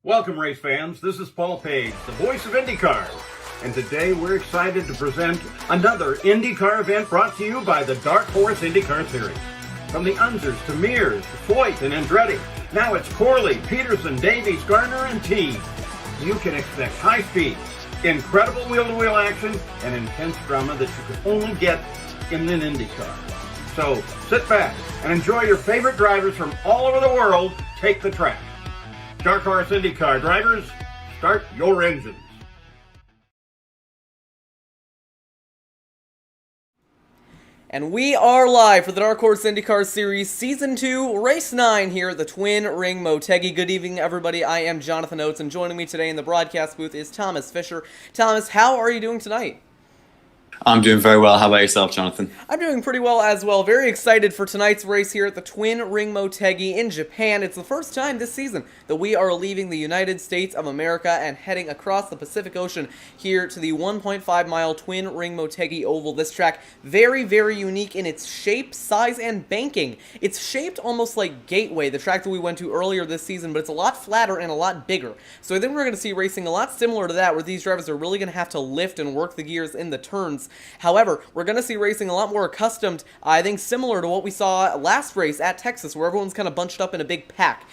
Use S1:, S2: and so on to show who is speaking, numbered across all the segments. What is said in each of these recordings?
S1: Welcome, race fans. This is Paul Page, the voice of IndyCar. And today we're excited to present another IndyCar event brought to you by the Dark Horse IndyCar Series. From the Unzers to Mears, to Foyt and Andretti, now it's Corley, Peterson, Davies, Gardner, and Teague. You can expect high speed, incredible wheel-to-wheel action, and intense drama that you can only get in an IndyCar. So sit back and enjoy your favorite drivers from all over the world take the track. Dark Horse IndyCar drivers, start your engines.
S2: And we are live for the Dark Horse IndyCar Series Season 2, Race 9 here at the Twin Ring Motegi. Good evening, everybody. I am Jonathan Oates, and joining me today in the broadcast booth is Thomas Fisher. Thomas, how are you doing tonight?
S3: I'm doing very well. How about yourself, Jonathan?
S2: I'm doing pretty well as well. Very excited for tonight's race here at the Twin Ring Motegi in Japan. It's the first time this season that we are leaving the United States of America and heading across the Pacific Ocean here to the 1.5-mile Twin Ring Motegi Oval. This track, very, very unique in its shape, size, and banking. It's shaped almost like Gateway, the track that we went to earlier this season, but it's a lot flatter and a lot bigger. So I think we're going to see racing a lot similar to that, where these drivers are really going to have to lift and work the gears in the turns. However, we're going to see racing a lot more accustomed, I think similar to what we saw last race at Texas, where everyone's kind of bunched up in a big pack.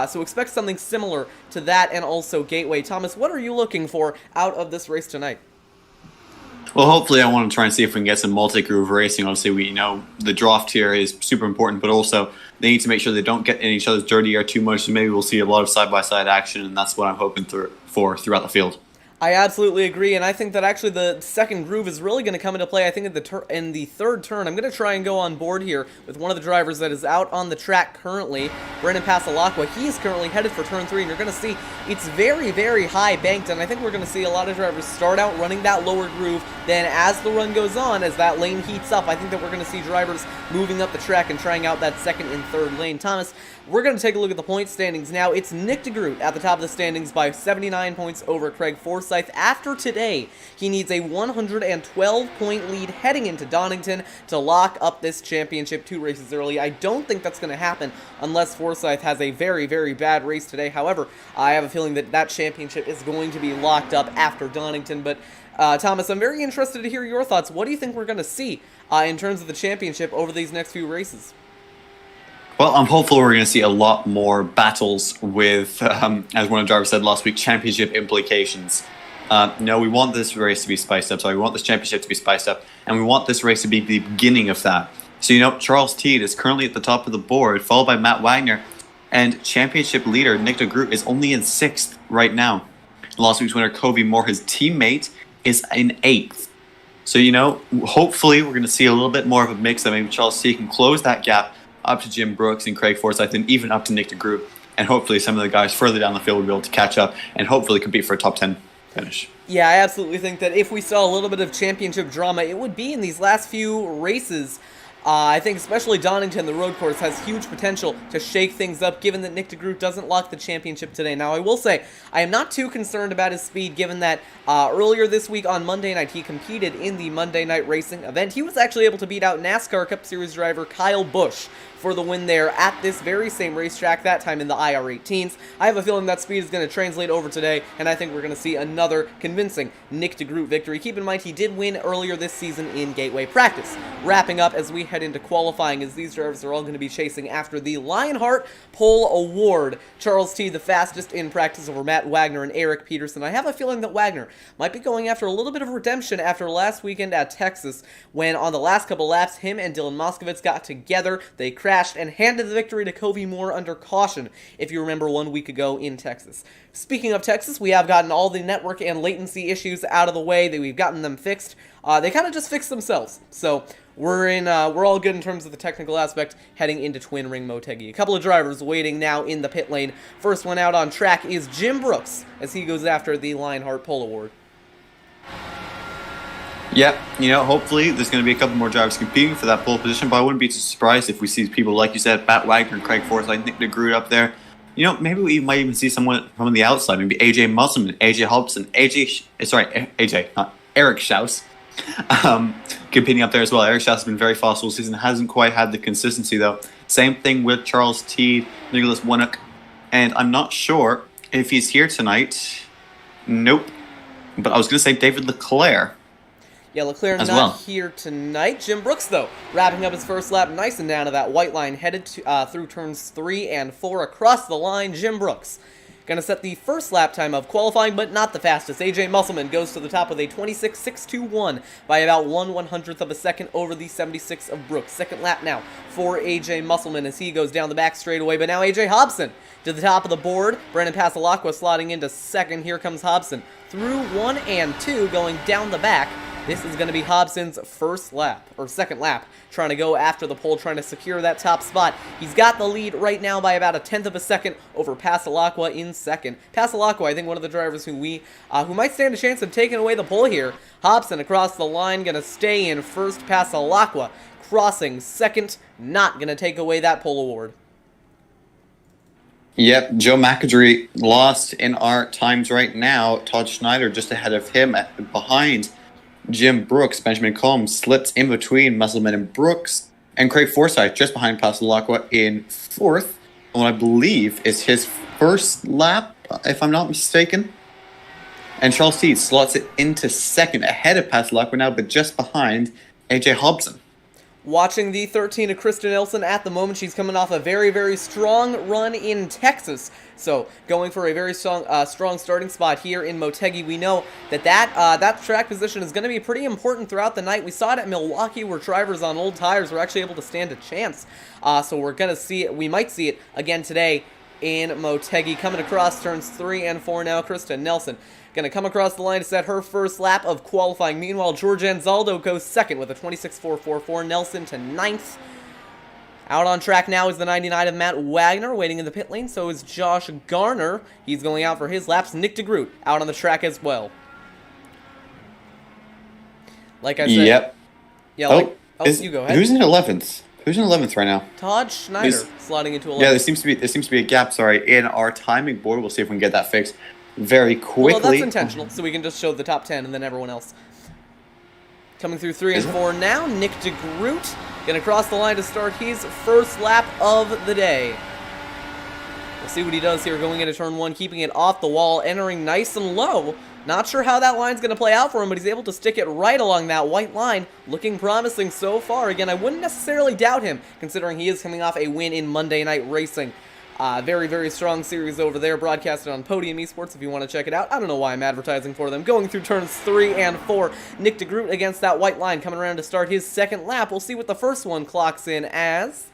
S2: So expect something similar to that and also Gateway. Thomas, what are you looking for out of this race tonight?
S3: Well, hopefully I want to try and see if we can get some multi-groove racing. Obviously, we know the draft here is super important, but also they need to make sure they don't get in each other's dirty air too much, so maybe we'll see a lot of side-by-side action, and that's what I'm hoping for throughout the field.
S2: I absolutely agree, and I think that actually the second groove is really going to come into play. I think in the third turn, I'm going to try and go on board here with one of the drivers that is out on the track currently, Brendan Pasalacqua. He is currently headed for turn 3, and you're going to see it's very, very high banked, and I think we're going to see a lot of drivers start out running that lower groove. Then as the run goes on, as that lane heats up, I think that we're going to see drivers moving up the track and trying out that second and third lane. Thomas, we're going to take a look at the point standings now. It's Nick DeGroot at the top of the standings by 79 points over Craig Forsyth. After today, he needs a 112-point lead heading into Donington to lock up this championship 2 races early. I don't think that's going to happen unless Forsyth has a very, very bad race today. However, I have a feeling that that championship is going to be locked up after Donington. But Thomas, I'm very interested to hear your thoughts. What do you think we're going to see in terms of the championship over these next few races?
S3: Well, I'm hopeful we're going to see a lot more battles with, as one of the drivers said last week, championship implications. No, we want this race to be spiced up. We want this championship to be spiced up, and we want this race to be the beginning of that. So, Charles Teed is currently at the top of the board, followed by Matt Wagner, and championship leader Nick DeGroot is only in 6th right now. Last week's winner, Covey Moore, his teammate, is in 8th. So, hopefully we're going to see a little bit more of a mix that maybe Charles Teed can close that gap up to Jim Brooks and Craig Forsyth, and even up to Nick DeGroot. And hopefully some of the guys further down the field will be able to catch up and hopefully compete for a top 10 finish.
S2: Yeah, I absolutely think that if we saw a little bit of championship drama, it would be in these last few races. I think especially Donington, the road course, has huge potential to shake things up, given that Nick DeGroot doesn't lock the championship today. Now, I will say, I am not too concerned about his speed, given that earlier this week on Monday night, he competed in the Monday night racing event. He was actually able to beat out NASCAR Cup Series driver Kyle Busch for the win there at this very same racetrack, that time in the IR18s. I have a feeling that speed is going to translate over today, and I think we're going to see another convincing Nick DeGroot victory. Keep in mind, he did win earlier this season in Gateway practice. Wrapping up as we head into qualifying, as these drivers are all going to be chasing after the Lionheart Pole Award. Charles T, the fastest in practice over Matt Wagner and Eric Peterson. I have a feeling that Wagner might be going after a little bit of redemption after last weekend at Texas, when on the last couple laps, him and Dylan Moskowitz got together. They crashed and handed the victory to Covey Moore under caution, if you remember 1 week ago in Texas. Speaking of Texas, we have gotten all the network and latency issues out of the way. We've gotten them fixed. They kind of just fixed themselves. So we're all good in terms of the technical aspect heading into Twin Ring Motegi. A couple of drivers waiting now in the pit lane. First one out on track is Jim Brooks as he goes after the Lionheart Pole Award.
S3: Yeah, hopefully there's going to be a couple more drivers competing for that pole position, but I wouldn't be too surprised if we see people, like you said, Matt Wagner and Craig Forsyth, Nick DeGroot up there. Maybe we might even see someone from the outside, maybe AJ Musselman, AJ Hobson, Eric Schaus, competing up there as well. Eric Schaus has been very fast all season, hasn't quite had the consistency though. Same thing with Charles Teed, Nicholas Winnock, and I'm not sure If he's here tonight, nope. But I was going to say David Leclerc.
S2: Yeah, Leclerc
S3: as
S2: not
S3: well.
S2: here tonight. Jim Brooks, though, wrapping up his first lap nice and down to that white line, headed to, through turns 3 and 4 across the line. Jim Brooks going to set the first lap time of qualifying, but not the fastest. AJ Musselman goes to the top with a 26.621 by about 1/100th of a second over the 76 of Brooks. Second lap now for AJ Musselman as he goes down the back straightaway, but now AJ Hobson to the top of the board. Brandon Pasalacqua slotting into second. Here comes Hobson through 1 and 2 going down the back. This is going to be Hobson's first lap, or second lap, trying to go after the pole, trying to secure that top spot. He's got the lead right now by about 1/10 of a second over Pasalacqua in second. Pasalacqua, I think one of the drivers who might stand a chance of taking away the pole here. Hobson across the line, going to stay in first. Pasalacqua crossing second, not going to take away that pole award.
S3: Yep, Joe McAdry lost in our times right now. Todd Schneider just ahead of him, behind Jim Brooks. Benjamin Combs slips in between Musselman and Brooks. And Craig Forsyth just behind Pasalacqua in fourth, on what I believe is his first lap, if I'm not mistaken. And Charles Teed slots it into second, ahead of Pasalacqua now, but just behind AJ Hobson.
S2: Watching the 13 of Krista Nelson at the moment. She's coming off a very, very strong run in Texas. So going for a very strong starting spot here in Motegi. We know that track position is going to be pretty important throughout the night. We saw it at Milwaukee where drivers on old tires were actually able to stand a chance. So we're going to see it. We might see it again today in Motegi. Coming across turns 3 and 4 now, Krista Nelson going to come across the line to set her first lap of qualifying. Meanwhile, George Anzaldo goes second with a 26.444. Nelson to 9th. Out on track now is the 99 of Matt Wagner, waiting in the pit lane. So is Josh Garner. He's going out for his laps. Nick DeGroot out on the track as well. Like I said.
S3: Yep.
S2: Yeah. You go ahead.
S3: Who's in 11th? Who's in 11th right now?
S2: Todd Schneider slotting into 11th.
S3: Yeah, there seems to be a gap. Sorry, in our timing board. We'll see if we can get that fixed very quickly.
S2: Well, that's intentional, so we can just show the top 10 and then everyone else. Coming through 3 and 4 now, Nick DeGroot going to cross the line to start his first lap of the day. We'll see what he does here going into turn 1, keeping it off the wall, entering nice and low. Not sure how that line's going to play out for him, but he's able to stick it right along that white line. Looking promising so far. Again, I wouldn't necessarily doubt him, considering he is coming off a win in Monday Night Racing. Very, very strong series over there, broadcasted on Podium Esports if you want to check it out. I don't know why I'm advertising for them. Going through turns 3 and 4, Nick DeGroot against that white line, coming around to start his second lap. We'll see what the first one clocks in as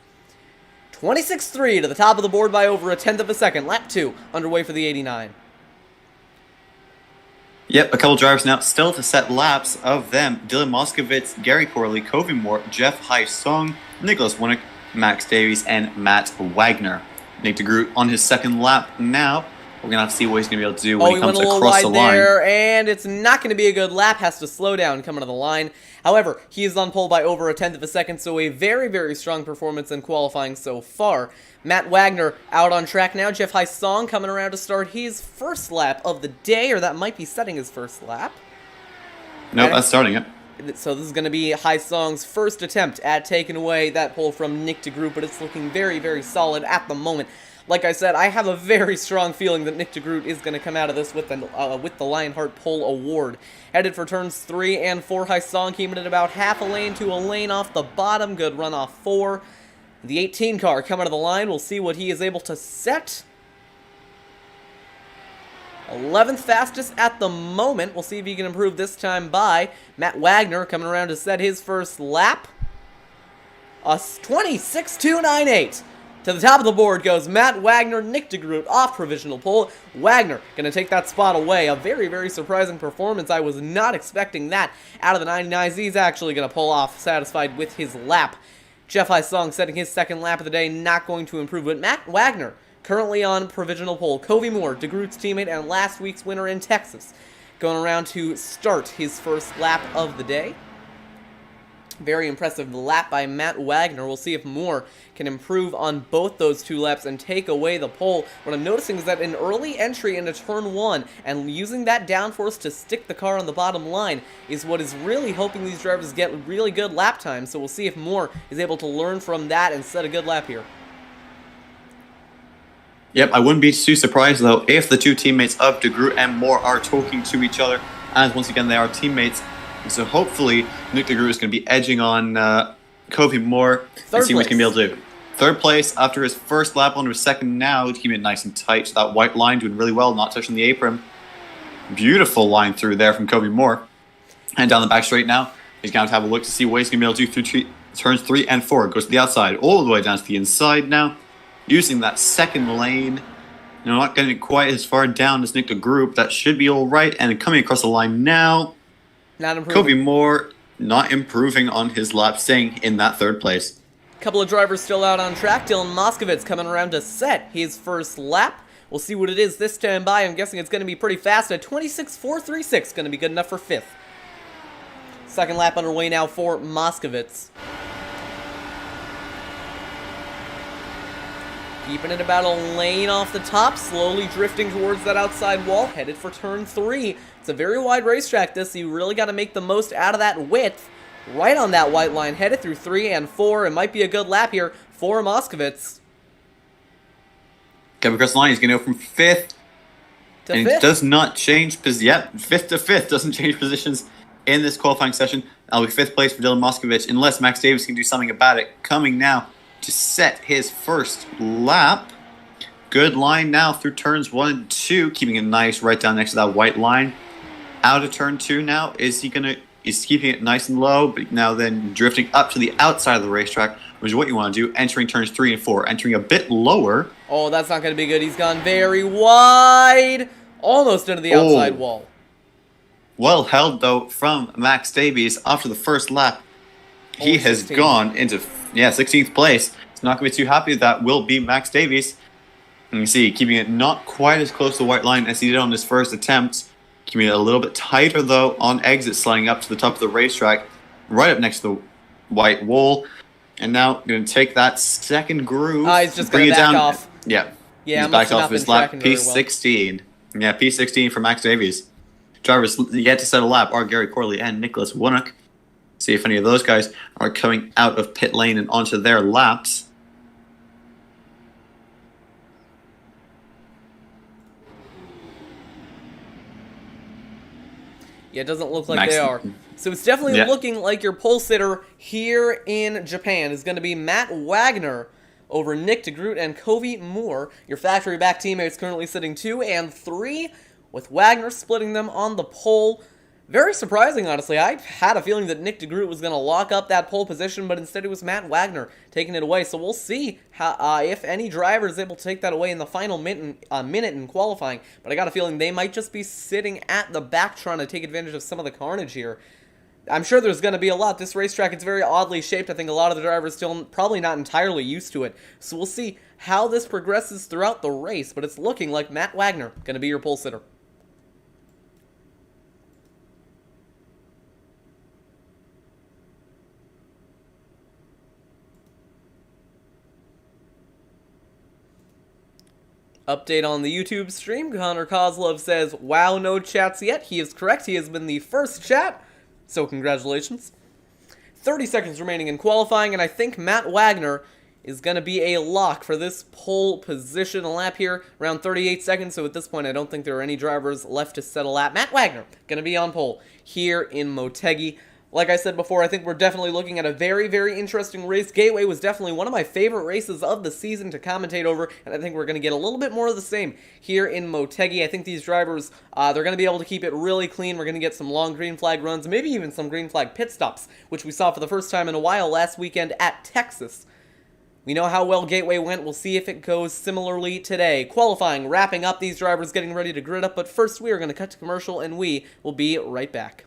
S2: 26.3 to the top of the board by over 1/10 of a second. Lap 2 underway for the 89.
S3: Yep, a couple drivers now still to set laps of them. Dylan Moskowitz, Gary Corley, Kobe Moore, Jeff Hai-Sung, Nicholas Winnick, Max Davies, and Matt Wagner. Nick DeGroot on his second lap now. We're going to have to see what he's going to be able to do when he comes across the line.
S2: There, and it's not going to be a good lap. Has to slow down coming to the line. However, he is on pole by over 1/10 of a second, so a very, very strong performance in qualifying so far. Matt Wagner out on track now. Jeff Hai-Sung coming around to start his first lap of the day, or that might be setting his first lap.
S3: No, that's starting it.
S2: So this is going to be Hai-Sung's first attempt at taking away that pole from Nick DeGroot, but it's looking very, very solid at the moment. Like I said, I have a very strong feeling that Nick DeGroot is going to come out of this with the Lionheart Pole Award. Headed for turns 3 and 4, Hai-Sung keeping it about half a lane to a lane off the bottom. Good run off 4. The 18 car coming to the line. We'll see what he is able to set. 11th fastest at the moment. We'll see if he can improve this time by Matt Wagner coming around to set his first lap. A 26.298. To the top of the board goes Matt Wagner, Nick DeGroot off provisional pole. Wagner going to take that spot away. A very, very surprising performance. I was not expecting that out of the 99s. He's actually going to pull off, satisfied with his lap. Jeff Hai-Sung setting his second lap of the day, not going to improve. But Matt Wagner currently on provisional pole. Kobe Moore, DeGroot's teammate and last week's winner in Texas, going around to start his first lap of the day. Very impressive lap by Matt Wagner. We'll see if Moore can improve on both those 2 laps and take away the pole. What I'm noticing is that an early entry into turn 1 and using that downforce to stick the car on the bottom line is what is really helping these drivers get really good lap times. So we'll see if Moore is able to learn from that and set a good lap here.
S3: Yep, I wouldn't be too surprised though if the two teammates of De Groot and Moore are talking to each other, as once again they are teammates. So hopefully Nick De Groot is going to be edging on Kobe Moore and see what he's going to be able to do. Third place after his first lap, on to his second now, keeping it nice and tight. So that white line doing really well, not touching the apron. Beautiful line through there from Kobe Moore. And down the back straight now, he's going to have a look to see what he's going to be able to do through turns 3 and 4. Goes to the outside, all the way down to the inside now. Using that second lane. Not getting quite as far down as Nick De Groot. That should be all right. And coming across the line now,
S2: not improving.
S3: Kobe Moore not improving on his lap, staying in that third place.
S2: Couple of drivers still out on track. Dylan Moskovitz coming around to set his first lap. We'll see what it is this time by. I'm guessing it's going to be pretty fast. A 26.436 going to be good enough for 5th. Second lap underway now for Moskovitz. Keeping it about a lane off the top, slowly drifting towards that outside wall, headed for turn 3. It's a very wide racetrack this, so you really got to make the most out of that width. Right on that white line, headed through 3 and 4. It might be a good lap here for Moskovitz.
S3: Coming across the line, he's going to go from 5th
S2: To
S3: and
S2: 5th.
S3: it does not change, yeah, 5th to 5th doesn't change positions in this qualifying session. That'll be 5th place for Dylan Moskovitz, unless Max Davis can do something about it. Coming now to set his first lap. Good line now through turns 1 and 2, keeping it nice right down next to that white line. Out of turn 2 now, he's keeping it nice and low, but now then drifting up to the outside of the racetrack, which is what you want to do, entering turns 3 and 4, entering a bit lower.
S2: Oh, that's not going to be good. He's gone very wide, almost into the outside wall.
S3: Well held, though, from Max Davies after the first lap. He has gone into 16th place. He's not going to be too happy. That will be Max Davies. And you see, keeping it not quite as close to the white line as he did on his first attempt. Keeping it a little bit tighter, though, on exit, sliding up to the top of the racetrack, right up next to the white wall. And now going to take that second groove.
S2: He's just going to back off.
S3: Yeah.
S2: Yeah,
S3: he's backed off his lap. P16. Well. Yeah, P16 for Max Davies. Drivers yet to set a lap are Gary Corley and Nicholas Winnock. See if any of those guys are coming out of pit lane and onto their laps.
S2: Yeah, it doesn't look like they are. So it's definitely looking like your pole sitter here in Japan is going to be Matt Wagner over Nick De Groot and Kobe Moore. Your factory back teammates currently sitting 2 and 3, with Wagner splitting them on the pole. Very surprising, honestly. I had a feeling that Nick De Groot was going to lock up that pole position, but instead it was Matt Wagner taking it away. So we'll see how, if any driver is able to take that away in the final minute in qualifying. But I got a feeling they might just be sitting at the back trying to take advantage of some of the carnage here. I'm sure there's going to be a lot. This racetrack, it's very oddly shaped. I think a lot of the drivers still probably not entirely used to it. So we'll see how this progresses throughout the race. But it's looking like Matt Wagner going to be your pole sitter. Update on the YouTube stream. Connor Kozlov says, wow, no chats yet. He is correct. He has been the first chat. So congratulations. 30 seconds remaining in qualifying, and I think Matt Wagner is going to be a lock for this pole position. A lap here, around 38 seconds. So at this point, I don't think there are any drivers left to set a lap. Matt Wagner going to be on pole here in Motegi. Like I said before, I think we're definitely looking at a very, very interesting race. Gateway was definitely one of my favorite races of the season to commentate over, and I think we're going to get a little bit more of the same here in Motegi. I think these drivers, they're going to be able to keep it really clean. We're going to get some long green flag runs, maybe even some green flag pit stops, which we saw for the first time in a while last weekend at Texas. We know how well Gateway went. We'll see if it goes similarly today. Qualifying, wrapping up, these drivers getting ready to grid up, but first we are going to cut to commercial, and we will be right back.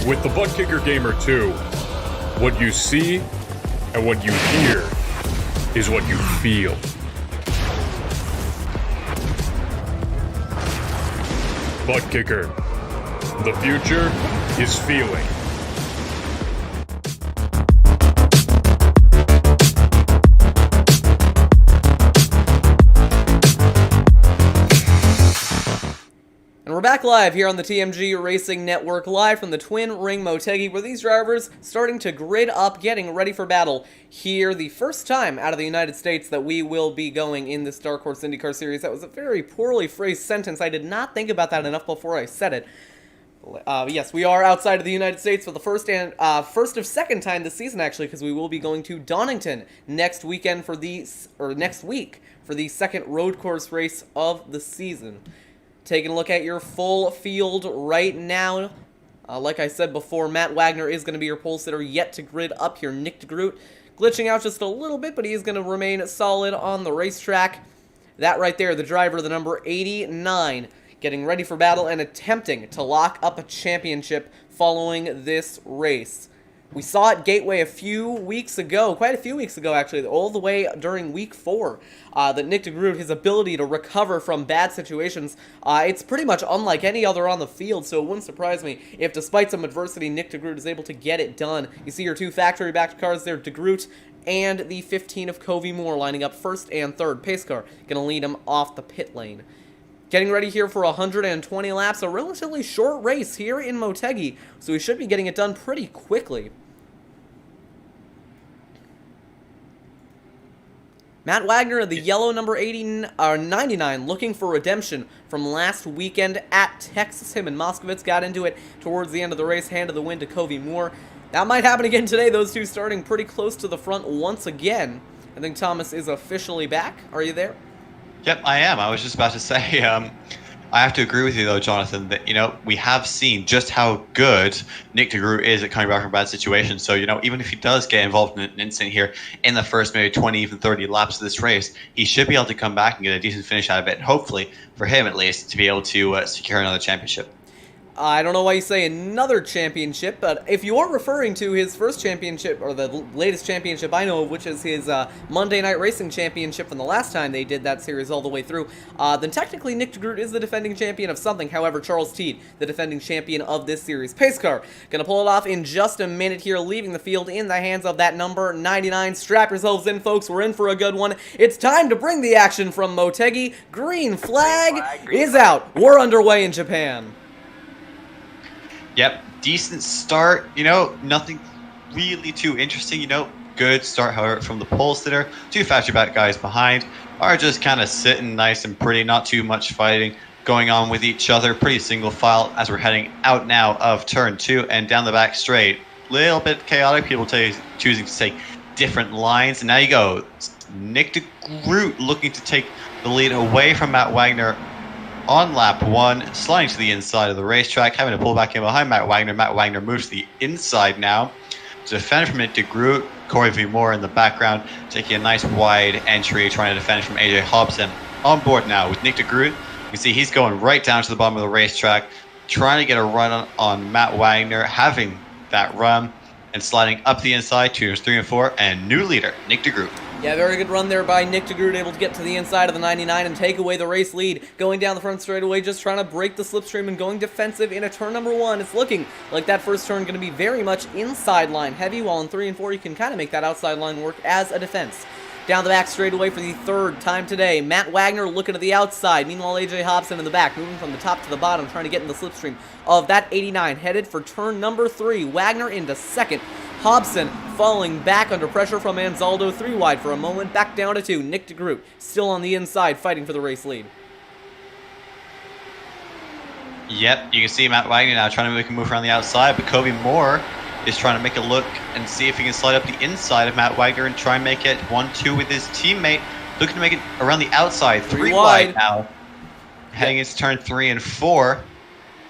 S4: With the Butt Kicker Gamer 2, what you see and what you hear is what you feel. Butt Kicker. The future is feeling.
S2: back live here on the TMG Racing Network, live from the Twin Ring Motegi, where these drivers starting to grid up, getting ready for battle here. The first time out of the United States that we will be going in this Dark Horse IndyCar Series. That was a very poorly phrased sentence. I did not think about that enough before I said it. Yes, we are outside of the United States for the first of second time this season, actually, because we will be going to Donington next weekend next week for the second road course race of the season. Taking a look at your full field right now. Like I said before, Matt Wagner is going to be your pole sitter, yet to grid up here. Nick DeGroot glitching out just a little bit, but he is going to remain solid on the racetrack. That right there, the driver, the number 89, getting ready for battle and attempting to lock up a championship following this race. We saw it Gateway a few weeks ago, quite a few weeks ago actually, all the way during week 4, that Nick DeGroot, his ability to recover from bad situations, it's pretty much unlike any other on the field, so it wouldn't surprise me if despite some adversity, Nick DeGroot is able to get it done. You see your two factory-backed cars there, DeGroot and the 15 of Covey Moore lining up first and third. Pace car going to lead him off the pit lane. Getting ready here for 120 laps, a relatively short race here in Motegi, so we should be getting it done pretty quickly. Matt Wagner, the yellow number 99, looking for redemption from last weekend at Texas. Him and Moskowitz got into it towards the end of the race, handed the win to Covey Moore. That might happen again today, those two starting pretty close to the front once again. I think Thomas is officially back. Are you there?
S3: Yep, I am. I was just about to say, I have to agree with you, though, Jonathan, that, we have seen just how good Nick DeGroot is at coming back from bad situations. So, even if he does get involved in an incident here in the first maybe 20, even 30 laps of this race, he should be able to come back and get a decent finish out of it. And hopefully, for him at least, to be able to secure another championship.
S2: I don't know why you say another championship, but if you are referring to his first championship, or the latest championship I know of, which is his Monday Night Racing Championship from the last time they did that series all the way through, then technically Nick DeGroot is the defending champion of something. However, Charles Teed, the defending champion of this series. Pace car, gonna pull it off in just a minute here, leaving the field in the hands of that number 99. Strap yourselves in, folks. We're in for a good one. It's time to bring the action from Motegi. Green flag is out. We're underway in Japan.
S3: Yep, decent start, nothing really too interesting, good start, however, from the pole sitter. Two factory-back guys behind are just kind of sitting nice and pretty, not too much fighting going on with each other. Pretty single file as we're heading out now of turn 2 and down the back straight. Little bit chaotic, people choosing to take different lines. And now you go, Nick DeGroot looking to take the lead away from Matt Wagner on lap 1, sliding to the inside of the racetrack, having to pull back in behind Matt Wagner. Matt Wagner moves to the inside now to defend from Nick DeGroot. Corey V. Moore in the background, taking a nice wide entry, trying to defend from AJ Hobson. On board now with Nick DeGroot. You can see he's going right down to the bottom of the racetrack, trying to get a run on Matt Wagner, having that run, and sliding up the inside, turns 3 and 4, and new leader, Nick DeGroot.
S2: Yeah, very good run there by Nick DeGroot, able to get to the inside of the 99 and take away the race lead. Going down the front straightaway, just trying to break the slipstream and going defensive into turn number 1. It's looking like that first turn going to be very much inside line heavy, while in 3 and 4 you can kind of make that outside line work as a defense. Down the back straightaway for the third time today. Matt Wagner looking to the outside. Meanwhile, AJ Hobson in the back, moving from the top to the bottom, trying to get in the slipstream of that 89. Headed for turn number 3. Wagner into second. Hobson falling back under pressure from Anzaldo. 3 wide for a moment. Back down to 2. Nick DeGroot still on the inside, fighting for the race lead.
S3: Yep, you can see Matt Wagner now trying to make a move around the outside, but Covey Moore is trying to make a look and see if he can slide up the inside of Matt Wagner and try and make it 1-2 with his teammate. Looking to make it around the outside. 3 wide now. Heading into turn 3 and 4.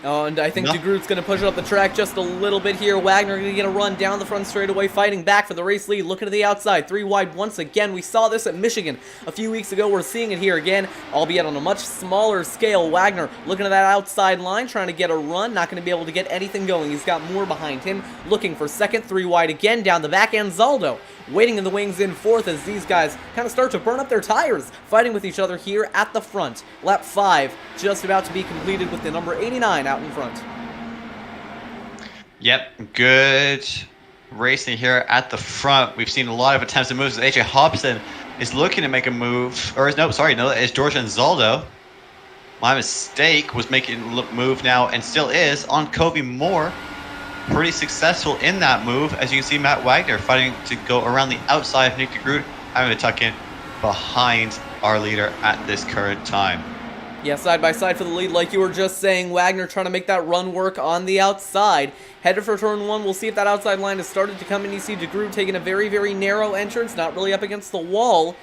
S2: Oh, and I think DeGroot's going to push it up the track just a little bit here. Wagner going to get a run down the front straightaway, fighting back for the race lead, looking to the outside. 3 wide once again. We saw this at Michigan a few weeks ago. We're seeing it here again, albeit on a much smaller scale. Wagner looking at that outside line, trying to get a run. Not going to be able to get anything going. He's got Moore behind him, looking for second. 3 wide again down the back end. Zaldo waiting in the wings in fourth as these guys kind of start to burn up their tires, fighting with each other here at the front. Lap 5 just about to be completed with the number 89 out in front.
S3: Yep, good racing here at the front. We've seen a lot of attempts and moves. AJ Hobson is looking to make a move, or no, it's George Anzaldo My mistake was making a move now, and still is, on Kobe Moore. Pretty successful in that move. As you can see, Matt Wagner fighting to go around the outside of Nick de Groot, having to tuck in behind our leader at this current time.
S2: Yeah, side by side for the lead, like you were just saying. Wagner trying to make that run work on the outside. Headed for turn one. We'll see if that outside line has started to come in. You see de Groot taking a very, very narrow entrance, not really up against the wall.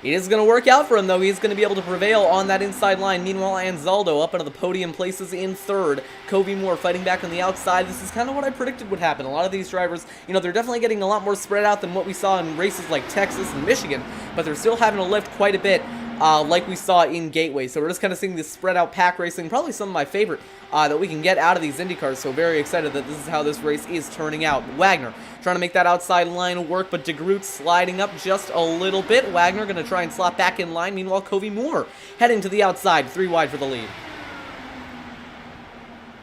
S2: It is going to work out for him, though. He's going to be able to prevail on that inside line. Meanwhile, Anzaldo up into the podium places in third. Kobe Moore fighting back on the outside. This is kind of what I predicted would happen. A lot of these drivers, you know, they're definitely getting a lot more spread out than what we saw in races like Texas and Michigan, but they're still having to lift quite a bit. Like we saw in Gateway. So we're just kind of seeing this spread out pack racing, probably some of my favorite that we can get out of these IndyCars. So very excited that this is how this race is turning out. Wagner trying to make that outside line work, but de Groot sliding up just a little bit. Wagner going to try and slap back in line. Meanwhile, Kobe Moore heading to the outside, 3 wide for the lead.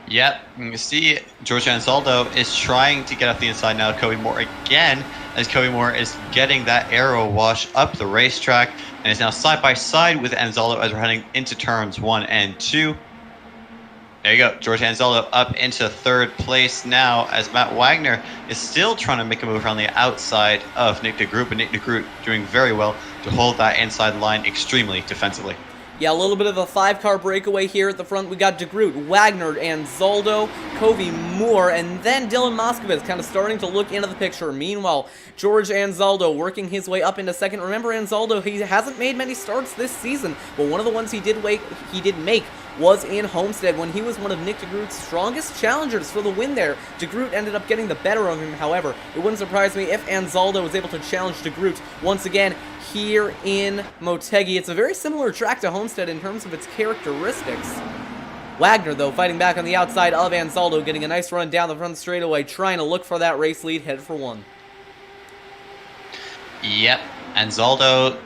S3: Yep, you see George Anzaldo is trying to get up the inside now. Kobe Moore again, as Kobe Moore is getting that aero wash up the racetrack, and is now side by side with Anzaldo as we're heading into turns 1 and 2. There you go, George Anzaldo up into third place now, as Matt Wagner is still trying to make a move around the outside of Nick de Groot, but Nick de Groot doing very well to hold that inside line extremely defensively.
S2: Yeah, a little bit of a 5-car breakaway here at the front. We got de Groot, Wagner, Anzaldo, Kobe Moore, and then Dylan Moskovitz kind of starting to look into the picture. Meanwhile, George Anzaldo working his way up into second. Remember, Anzaldo, he hasn't made many starts this season, but one of the ones he did make was in Homestead when he was one of Nick de Groot's strongest challengers for the win there. De Groot ended up getting the better of him, however. It wouldn't surprise me if Anzaldo was able to challenge de Groot once again here in Motegi. It's a very similar track to Homestead in terms of its characteristics. Wagner, though, fighting back on the outside of Anzaldo, getting a nice run down the front straightaway, trying to look for that race lead, headed for one. Yep,
S3: Anzaldo,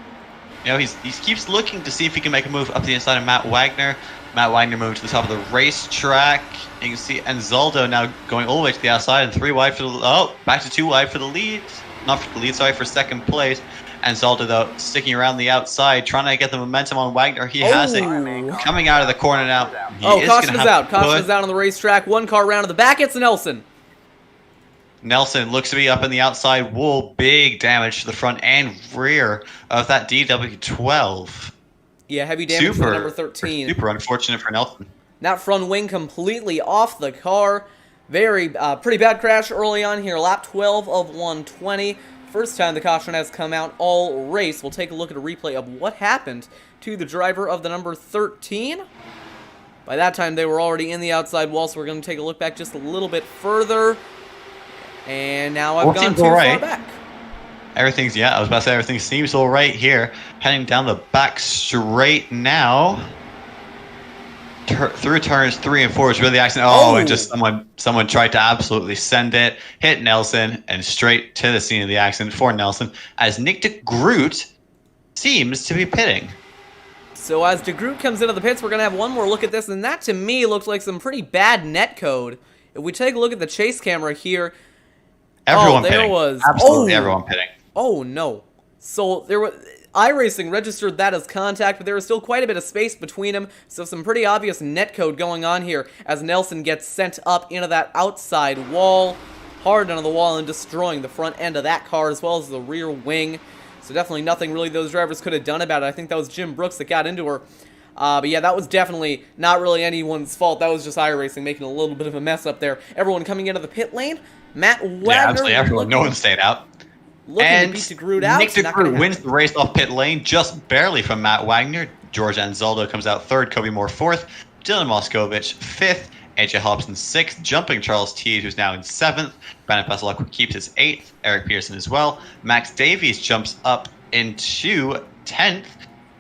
S3: you know, he keeps looking to see if he can make a move up the inside of Matt Wagner. Matt Wagner moved to the top of the racetrack. You can see Anzaldo now going all the way to the outside and 3 wide for the... back to 2 wide for the lead. Not for the lead, sorry, for second place. Anzaldo, though, sticking around the outside, trying to get the momentum on Wagner. He has it. Coming out of the corner now.
S2: Caution is out. Caution is out on the racetrack. 1 car round to the back. It's Nelson.
S3: Nelson looks to be up in the outside wall. Big damage to the front and rear of that DW12.
S2: Yeah, heavy damage for number 13.
S3: Super unfortunate for Nelson.
S2: That front wing completely off the car. Very pretty bad crash early on here. Lap 12 of 120. First time the caution has come out all race. We'll take a look at a replay of what happened to the driver of the number 13. By that time, they were already in the outside wall, so we're going to take a look back just a little bit further. And now I've gone too far back.
S3: I was about to say everything seems all right here. Heading down the back straight now. Through turns 3 and 4 is really the accident. And just someone tried to absolutely send it. Hit Nelson and straight to the scene of the accident for Nelson. As Nick de Groot seems to be pitting.
S2: So as de Groot comes into the pits, we're going to have one more look at this. And that to me looks like some pretty bad net code. If we take a look at the chase camera here.
S3: Everyone
S2: there
S3: pitting.
S2: Was
S3: absolutely everyone pitting.
S2: Oh no. So there was iRacing registered that as contact, but there was still quite a bit of space between them, so some pretty obvious netcode going on here as Nelson gets sent up into that outside wall, hard onto the wall and destroying the front end of that car as well as the rear wing. So definitely nothing really those drivers could have done about it. I think that was Jim Brooks that got into her. But yeah, that was definitely not really anyone's fault. That was just iRacing making a little bit of a mess up there. Everyone coming into the pit lane. Matt Wagner.
S3: Yeah, absolutely everyone. No one stayed out.
S2: And Nick de Groot
S3: wins the race off pit lane just barely from Matt Wagner. George Anzaldo comes out 3rd, Kobe Moore 4th, Dylan Moskovich 5th, AJ Hobson 6th, jumping Charles Teed, who's now in 7th. Brandon Pasolak keeps his 8th, Eric Pearson as well. Max Davies jumps up into 10th,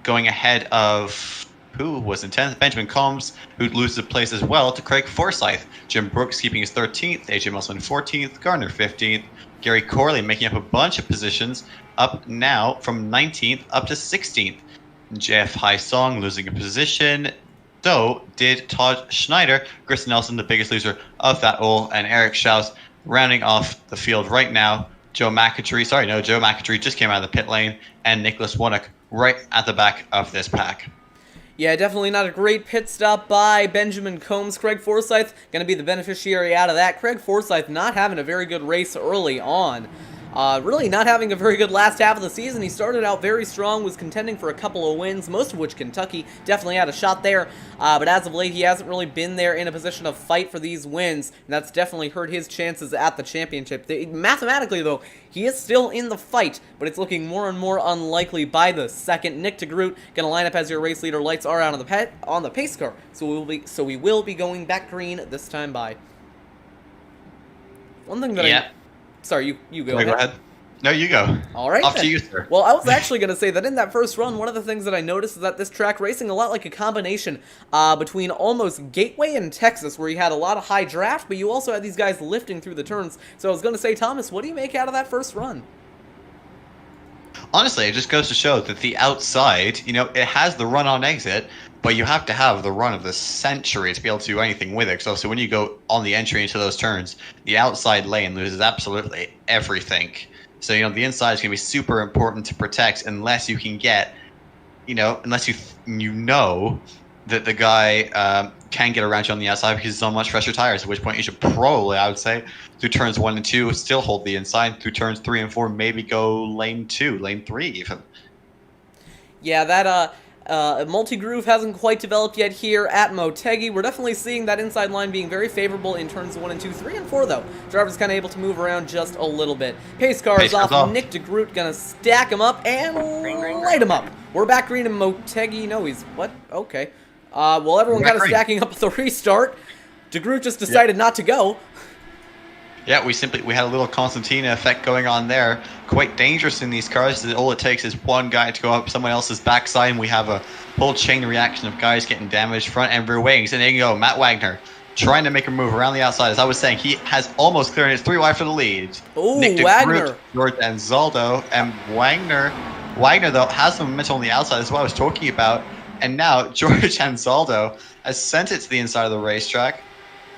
S3: going ahead of... who was in 10th? Benjamin Combs, who loses a place as well to Craig Forsyth. Jim Brooks keeping his 13th, AJ Muslin 14th, Gardner 15th. Gary Corley making up a bunch of positions up now from 19th up to 16th. Jeff Hysong losing a position, though did Todd Schneider. Chris Nelson, the biggest loser of that all, and Eric Schaus rounding off the field right now. Joe McAtree just came out of the pit lane, and Nicholas Warnock right at the back of this pack.
S2: Yeah, definitely not a great pit stop by Benjamin Combs. Craig Forsyth going to be the beneficiary out of that. Craig Forsyth not having a very good race early on. Really not having a very good last half of the season. He started out very strong, was contending for a couple of wins, most of which Kentucky definitely had a shot there. But as of late, he hasn't really been there in a position of fight for these wins, and that's definitely hurt his chances at the championship. Mathematically, though, he is still in the fight, but it's looking more and more unlikely by the second. Nick DeGroot going to line up as your race leader. Lights are out on the pace car, so we will be going back green this time by. One thing that Sorry, you go.
S3: Go ahead. No, you go.
S2: All right.
S3: Off to you, sir.
S2: Well, I was actually going to say that in that first run, one of the things that I noticed is that this track racing a lot like a combination between almost Gateway and Texas, where you had a lot of high draft, but you also had these guys lifting through the turns. So I was going to say, Thomas, what do you make out of that first run?
S3: Honestly, it just goes to show that the outside, it has the run on exit, but you have to have the run of the century to be able to do anything with it. So when you go on the entry into those turns, the outside lane loses absolutely everything. So, the inside is going to be super important to protect unless you can get, unless you know that the guy can get around you on the outside because he's on much fresher tires, at which point you should probably, I would say, through turns 1 and 2, still hold the inside. Through turns 3 and 4, maybe go lane 2, lane 3 even.
S2: Yeah, that multi-groove hasn't quite developed yet here at Motegi. We're definitely seeing that inside line being very favorable in turns 1 and 2, 3 and 4, though. Driver's kind of able to move around just a little bit. Pace car is off. Nick DeGroot gonna stack him up and light him up. We're back green in Motegi. No, he's... What? Okay. Well, everyone kind of stacking up at the restart. DeGroot just decided not to go.
S3: Yeah, we had a little Constantina effect going on there. Quite dangerous in these cars. All it takes is one guy to go up someone else's backside, and we have a whole chain reaction of guys getting damaged, front and rear wings. And there you go, Matt Wagner trying to make a move around the outside. As I was saying, he has almost cleared his 3 wide for the lead.
S2: Oh,
S3: Nick
S2: Wagner.
S3: George Anzaldo, and Wagner. Wagner, though, has some momentum on the outside. That's what I was talking about. And now George Anzaldo has sent it to the inside of the racetrack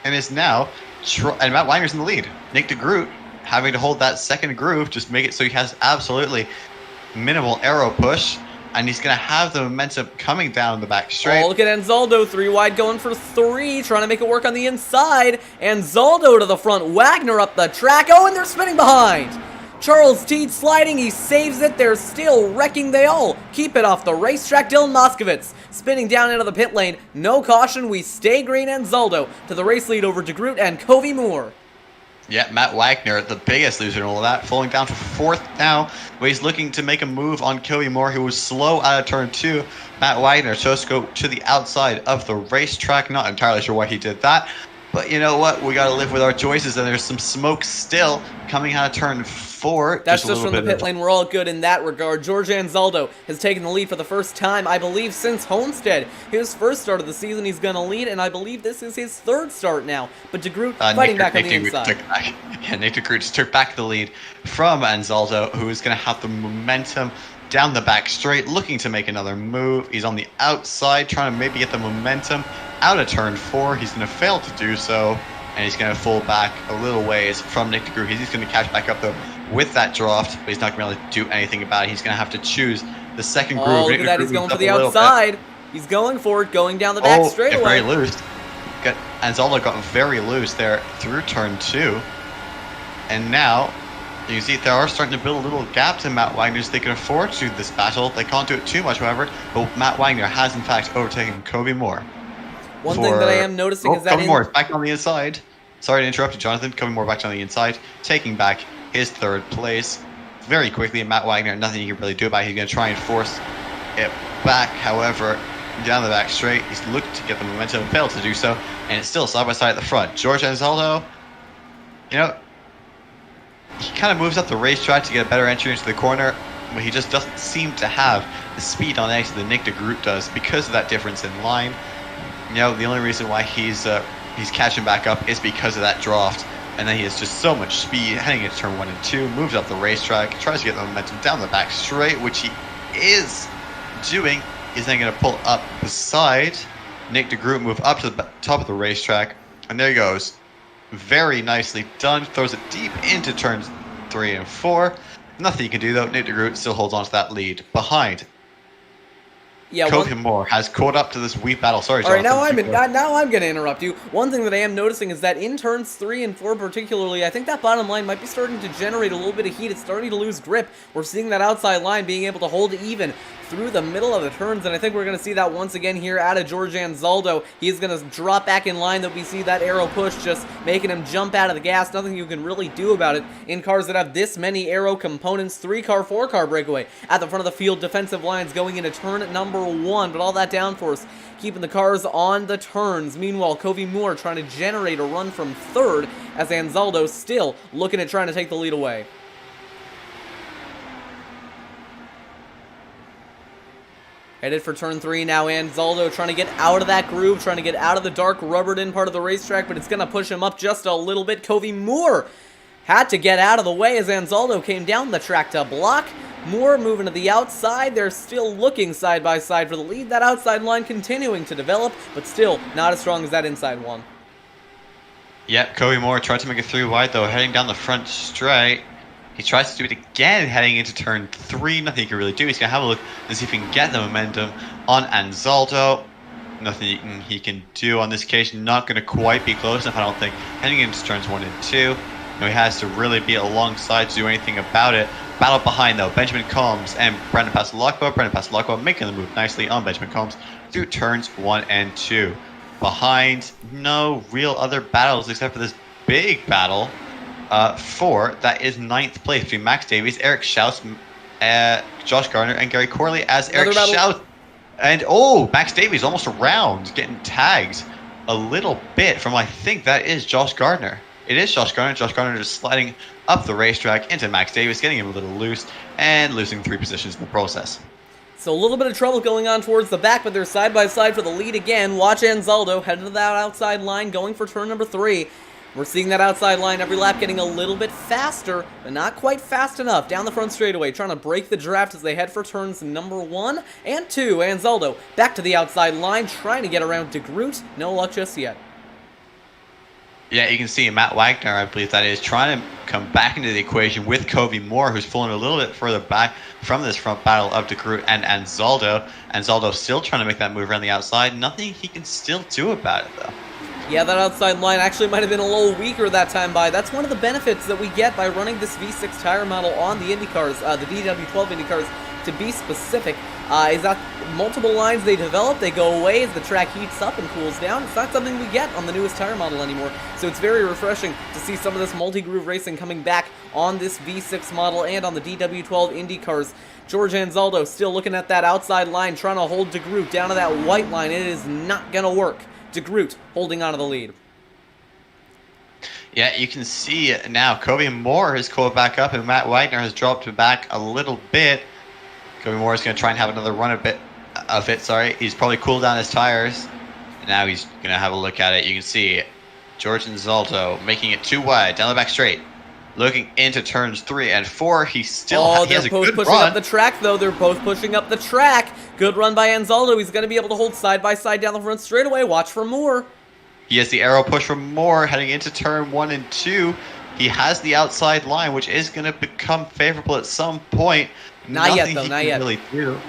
S3: and is now... and Matt Wagner's in the lead. Nick DeGroot having to hold that second groove, just make it so he has absolutely minimal aero push, and he's going to have the momentum coming down the back straight.
S2: Oh, look at Anzaldo, 3 wide going for 3, trying to make it work on the inside. Anzaldo to the front, Wagner up the track. Oh, and they're spinning behind. Charles Teed sliding, he saves it. They're still wrecking. They all keep it off the racetrack. Dylan Moskowitz spinning down into the pit lane. No caution. We stay green. Anzaldo to the race lead over DeGroot and Covey Moore.
S3: Yeah, Matt Wagner, the biggest loser in all of that, falling down to 4th now, where he's looking to make a move on Covey Moore, who was slow out of turn 2. Matt Wagner chose to go to the outside of the racetrack. Not entirely sure why he did that. But you know what? We got to live with our choices, and there's some smoke still coming out of turn 4.
S2: That's just from the pit lane. We're all good in that regard. George Anzaldo has taken the lead for the first time, I believe, since Homestead. His first start of the season, he's going to lead, and I believe this is his 3rd start now. But DeGroot fighting back on the inside.
S3: Yeah, Nick DeGroot just took back the lead from Anzaldo, who is going to have the momentum down the back straight, looking to make another move. He's on the outside, trying to maybe get the momentum out of turn 4. He's going to fail to do so, and he's going to fall back a little ways from Nick DeGroot. He's going to catch back up, though, with that draft, but he's not going to be able to do anything about it. He's going to have to choose the second groove.
S2: Oh, look at that. He's going for the outside. He's going for it, going down the back straightaway.
S3: Very loose. Anzaldo got very loose there through turn 2. And now, you see they are starting to build a little gaps in Matt Wagner, so they can afford to this battle. They can't do it too much, however, but Matt Wagner has, in fact, overtaken Covey Moore.
S2: One thing that I am noticing is that
S3: Covey Moore is back on the inside. Sorry to interrupt you, Jonathan. Covey Moore back on the inside, taking back his 3rd place very quickly. And Matt Wagner, nothing you can really do about it. He's going to try and force it back. However, down the back straight, he's looked to get the momentum, failed to do so, and it's still side by side at the front. George Anzaldo, he kind of moves up the racetrack to get a better entry into the corner, but he just doesn't seem to have the speed on exit that Nick DeGroot does because of that difference in line. The only reason why he's catching back up is because of that draft, and then he has just so much speed heading into turn 1 and 2, moves up the racetrack, tries to get the momentum down the back straight, which he is doing. He's then going to pull up beside Nick DeGroot, move up to the top of the racetrack, and there he goes. Very nicely done. Throws it deep into turns 3 and 4. Nothing you can do, though. Nick DeGroot still holds on to that lead behind
S2: Yeah,
S3: Kofi Moore has caught up to this wee battle. Sorry,
S2: all right,
S3: Jonathan.
S2: now I'm going to interrupt you. One thing that I am noticing is that in turns 3 and 4 particularly, I think that bottom line might be starting to generate a little bit of heat. It's starting to lose grip. We're seeing that outside line being able to hold even through the middle of the turns, and I think we're going to see that once again here out of George Anzaldo. He's going to drop back in line, that we see that arrow push just making him jump out of the gas. Nothing you can really do about it in cars that have this many arrow components. 3-car, 4-car breakaway at the front of the field. Defensive lines going into turn number 1, but all that downforce keeping the cars on the turns. Meanwhile, Kofi Moore trying to generate a run from 3rd as Anzaldo still looking at trying to take the lead away. Headed for turn 3 now, Anzaldo trying to get out of that groove, trying to get out of the dark rubbered-in part of the racetrack, but it's going to push him up just a little bit. Kofi Moore had to get out of the way as Anzaldo came down the track to block. Moore moving to the outside. They're still looking side by side for the lead. That outside line continuing to develop, but still not as strong as that inside one.
S3: Yep, Kofi Moore tried to make it 3 wide though, heading down the front straight. He tries to do it again, heading into turn 3. Nothing he can really do. He's going to have a look and see if he can get the momentum on Anzaldo. Nothing he can do on this occasion. Not going to quite be close enough, I don't think. Heading into turns 1 and 2. He has to really be alongside to do anything about it. Battle behind though, Benjamin Combs and Brendan Passalacqua. Brendan Passalacqua making the move nicely on Benjamin Combs through turns 1 and 2. Behind, no real other battles except for this big battle. That is 9th place between Max Davies, Eric Schaus, Josh Gardner, and Gary Corley as Eric Schaus. And Max Davies almost around, getting tagged a little bit from, I think that is Josh Gardner. It is Josh Gardner. Josh Gardner just sliding up the racetrack into Max Davies, getting him a little loose, and losing 3 positions in the process.
S2: So a little bit of trouble going on towards the back, but they're side by side for the lead again. Watch Anzaldo headed to that outside line, going for turn number 3. We're seeing that outside line every lap getting a little bit faster, but not quite fast enough. Down the front straightaway, trying to break the draft as they head for turns number 1 and 2. Anzaldo back to the outside line, trying to get around De Groot. No luck just yet.
S3: Yeah, you can see Matt Wagner, I believe that is, trying to come back into the equation with Kofi Moore, who's pulling a little bit further back from this front battle of De Groot and Anzaldo. Anzaldo still trying to make that move around the outside. Nothing he can still do about it, though.
S2: Yeah, that outside line actually might have been a little weaker that time by. That's one of the benefits that we get by running this V6 tire model on the IndyCars, the DW12 IndyCars, to be specific, is that multiple lines they develop, they go away as the track heats up and cools down. It's not something we get on the newest tire model anymore, so it's very refreshing to see some of this multi-groove racing coming back on this V6 model and on the DW12 IndyCars. George Anzaldo still looking at that outside line, trying to hold De Groot down to that white line. It is not going to work. De Groot holding on to the lead.
S3: Yeah, you can see now Kofi Moore has caught back up and Matt Wagner has dropped back a little bit. Kofi Moore is going to try and have another run of it. He's probably cooled down his tires. And now he's going to have a look at it. You can see George Anzaldo making it 2 wide down the back straight. Looking into turns 3 and 4, he still he has a good run.
S2: They're both pushing up the track, though. They're both pushing up the track. Good run by Anzaldo. He's going to be able to hold side by side down the front straightaway. Watch for Moore.
S3: He has the arrow push from Moore heading into turn 1 and 2. He has the outside line, which is going to become favorable at some point.
S2: Not yet, though. Not yet.
S3: Really do.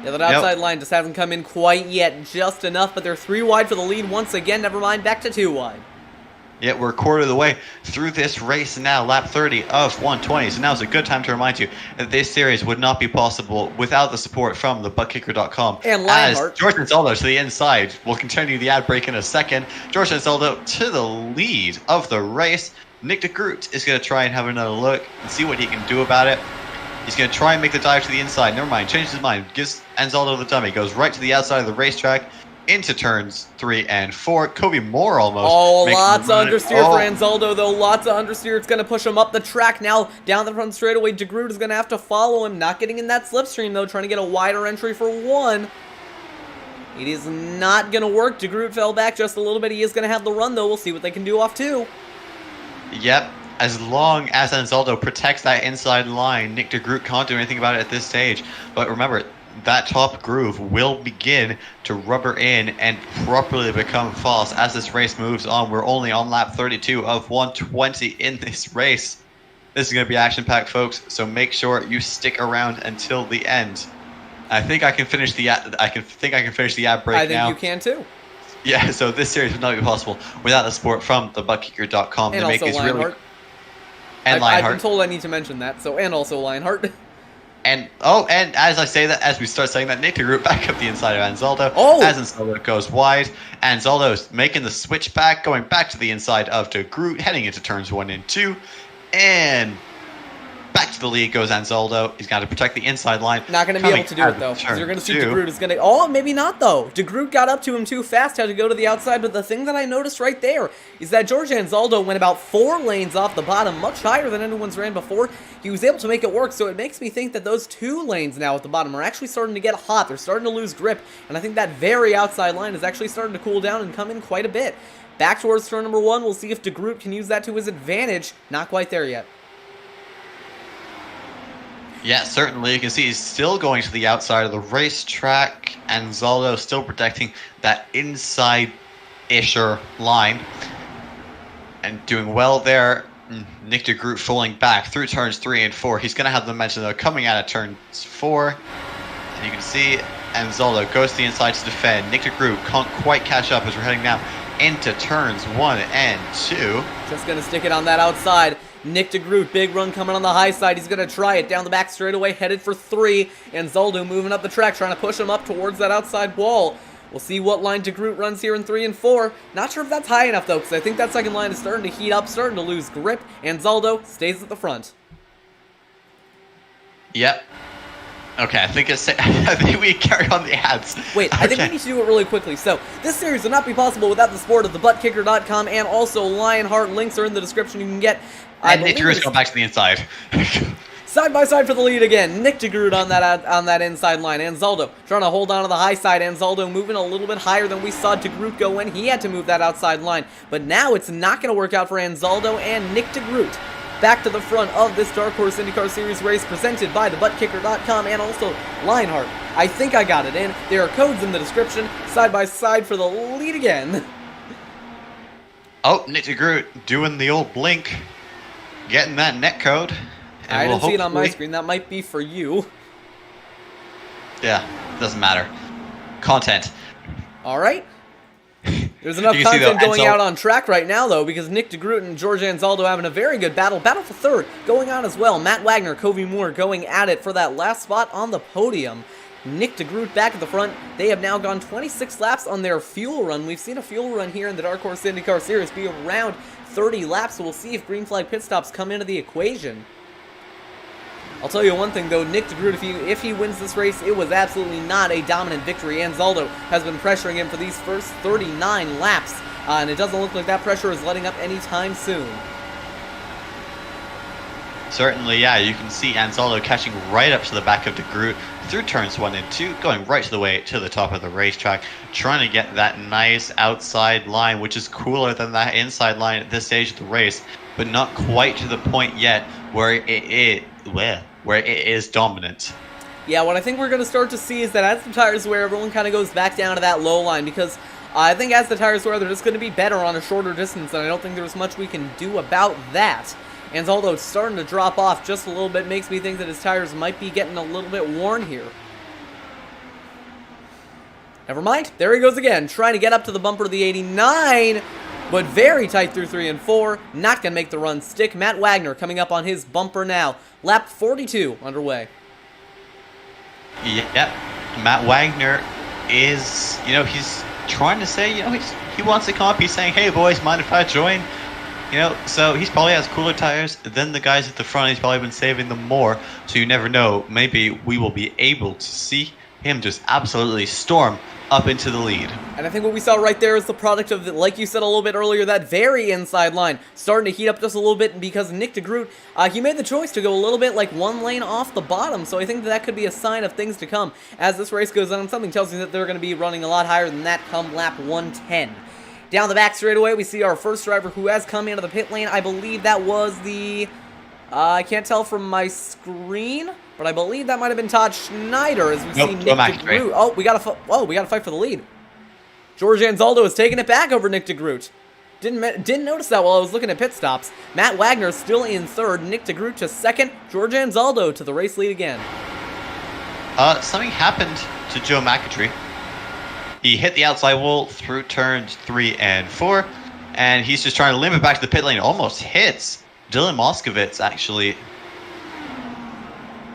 S2: Yeah, that outside line just hasn't come in quite yet. Just enough, but they're 3 wide for the lead once again. Never mind, back to 2 wide.
S3: Yeah, we're a quarter of the way through this race now, lap 30 of 120. So now's a good time to remind you that this series would not be possible without the support from thebugkicker.com.
S2: And Lionheart.
S3: As George Anzaldo to the inside. We'll continue the ad break in a second. George Anzaldo to the lead of the race. Nick De Groot is going to try and have another look and see what he can do about it. He's going to try and make the dive to the inside. Never mind, changes his mind. Gives Anzaldo the dummy. Goes right to the outside of the racetrack. Into turns 3 and 4. Kofi Moore almost.
S2: Lots of understeer for Anzaldo, though. Lots of understeer. It's going to push him up the track now. Down the front straightaway, De Groot is going to have to follow him. Not getting in that slipstream, though. Trying to get a wider entry for 1. It is not going to work. De Groot fell back just a little bit. He is going to have the run, though. We'll see what they can do off 2.
S3: Yep. As long as Anzaldo protects that inside line, Nick De Groot can't do anything about it at this stage. But remember, that top groove will begin to rubber in and properly become false as this race moves on. We're only on lap 32 of 120 in this race. This is going to be action-packed, folks, so make sure you stick around until the end. I think I can finish the ad. I can finish the ad break
S2: I think
S3: now.
S2: you can too.
S3: Yeah, so this series would not be possible without the support from thebuttkicker.com
S2: And
S3: to make
S2: also
S3: these really.
S2: Lionheart.
S3: And
S2: I've been
S3: Lionheart.
S2: told I need to mention that. So and also Lionheart.
S3: And as I say that, as we start saying that, Nick DeGroot back up the inside of Anzaldo.
S2: Oh!
S3: As Anzaldo goes wide, Anzaldo is making the switch back, going back to the inside of DeGroot, heading into turns 1 and 2, and back to the lead goes Anzaldo. He's got to protect the inside line.
S2: Not going to be able to do it, though. Because you're going to see DeGroot is going to... Oh, maybe not, though. DeGroot got up to him too fast, had to go to the outside. But the thing that I noticed right there is that George Anzaldo went about 4 lanes off the bottom, much higher than anyone's ran before. He was able to make it work, so it makes me think that those 2 lanes now at the bottom are actually starting to get hot. They're starting to lose grip, and I think that very outside line is actually starting to cool down and come in quite a bit. Back towards turn number 1, we'll see if DeGroot can use that to his advantage. Not quite there yet.
S3: Yeah, certainly. You can see he's still going to the outside of the racetrack. Anzaldo still protecting that inside-isher line. And doing well there. Nick DeGroot falling back through turns 3 and 4. He's going to have the momentum, though, coming out of turns 4. And you can see Anzaldo goes to the inside to defend. Nick DeGroot can't quite catch up as we're heading now into turns 1 and 2.
S2: Just going to stick it on that outside. Nick DeGroot, big run coming on the high side. He's going to try it down the back straightaway, headed for 3. Anzaldo moving up the track, trying to push him up towards that outside wall. We'll see what line DeGroot runs here in 3 and 4. Not sure if that's high enough, though, because I think that second line is starting to heat up, starting to lose grip. Anzaldo stays at the front.
S3: Yep. Okay, I think we carry on the ads.
S2: Wait, I think we need to do it really quickly. So, this series would not be possible without the support of thebuttkicker.com and also Lionheart. Links are in the description. You can get...
S3: And Nick DeGroot's going back to the inside.
S2: Side by side for the lead again. Nick DeGroot on that inside line. Anzaldo trying to hold on to the high side. Anzaldo moving a little bit higher than we saw DeGroot go when he had to move that outside line. But now it's not going to work out for Anzaldo and Nick DeGroot. Back to the front of this Dark Horse IndyCar Series race presented by thebuttkicker.com and also Lionheart. I think I got it in. There are codes in the description. Side by side for the lead again.
S3: Oh, Nick DeGroot doing the old blink. Getting that net code.
S2: I didn't see it on my screen. That might be for you.
S3: Yeah, doesn't matter. Content.
S2: All right. There's enough content going out on track right now, though, because Nick DeGroot and George Anzaldo having a very good battle. Battle for third going on as well. Matt Wagner, Covey Moore going at it for that last spot on the podium. Nick DeGroot back at the front. They have now gone 26 laps on their fuel run. We've seen a fuel run here in the Dark Horse IndyCar Series be around 30 laps, so we'll see if green flag pit stops come into the equation. I'll tell you one thing, though, Nick DeGroot, if he wins this race, it was absolutely not a dominant victory. Anzaldo has been pressuring him for these first 39 laps, and it doesn't look like that pressure is letting up anytime soon.
S3: Certainly, yeah, you can see Anzaldo catching right up to the back of DeGroot through turns 1 and 2, going right to the way to the top of the racetrack, trying to get that nice outside line, which is cooler than that inside line at this stage of the race, but not quite to the point yet where it is dominant.
S2: Yeah, what I think we're going to start to see is that as the tires wear, everyone kind of goes back down to that low line, because I think as the tires wear, they're just going to be better on a shorter distance, and I don't think there's much we can do about that. Anzaldo it's starting to drop off just a little bit, makes me think that his tires might be getting a little bit worn here. Never mind, there he goes again, trying to get up to the bumper of the 89, but very tight through 3 and 4, not going to make the run stick. Matt Wagner coming up on his bumper now, lap 42 underway.
S3: Yep, Matt Wagner is, he's trying to say, he wants to come up, he's saying, hey boys, mind if I join? So he's probably has cooler tires than the guys at the front. He's probably been saving them more. So you never know. Maybe we will be able to see him just absolutely storm up into the lead.
S2: And I think what we saw right there is the product of, like you said a little bit earlier, that very inside line starting to heat up just a little bit because Nick DeGroot, he made the choice to go a little bit like one lane off the bottom. So I think that could be a sign of things to come as this race goes on. Something tells me that they're going to be running a lot higher than that come lap 110. Down the back straightaway, we see our first driver who has come into the pit lane. I believe that was the... I can't tell from my screen, but I believe that might have been Todd Schneider as we see Nick DeGroot. Oh, we got to fight for the lead. George Anzaldo is taking it back over Nick DeGroot. Didn't notice that while I was looking at pit stops. Matt Wagner still in third. Nick DeGroot to second. George Anzaldo to the race lead again.
S3: Something happened to Joe McIntyre. He hit the outside wall through turns 3 and 4, and he's just trying to limp it back to the pit lane. Almost hits Dylan Moskowitz, actually,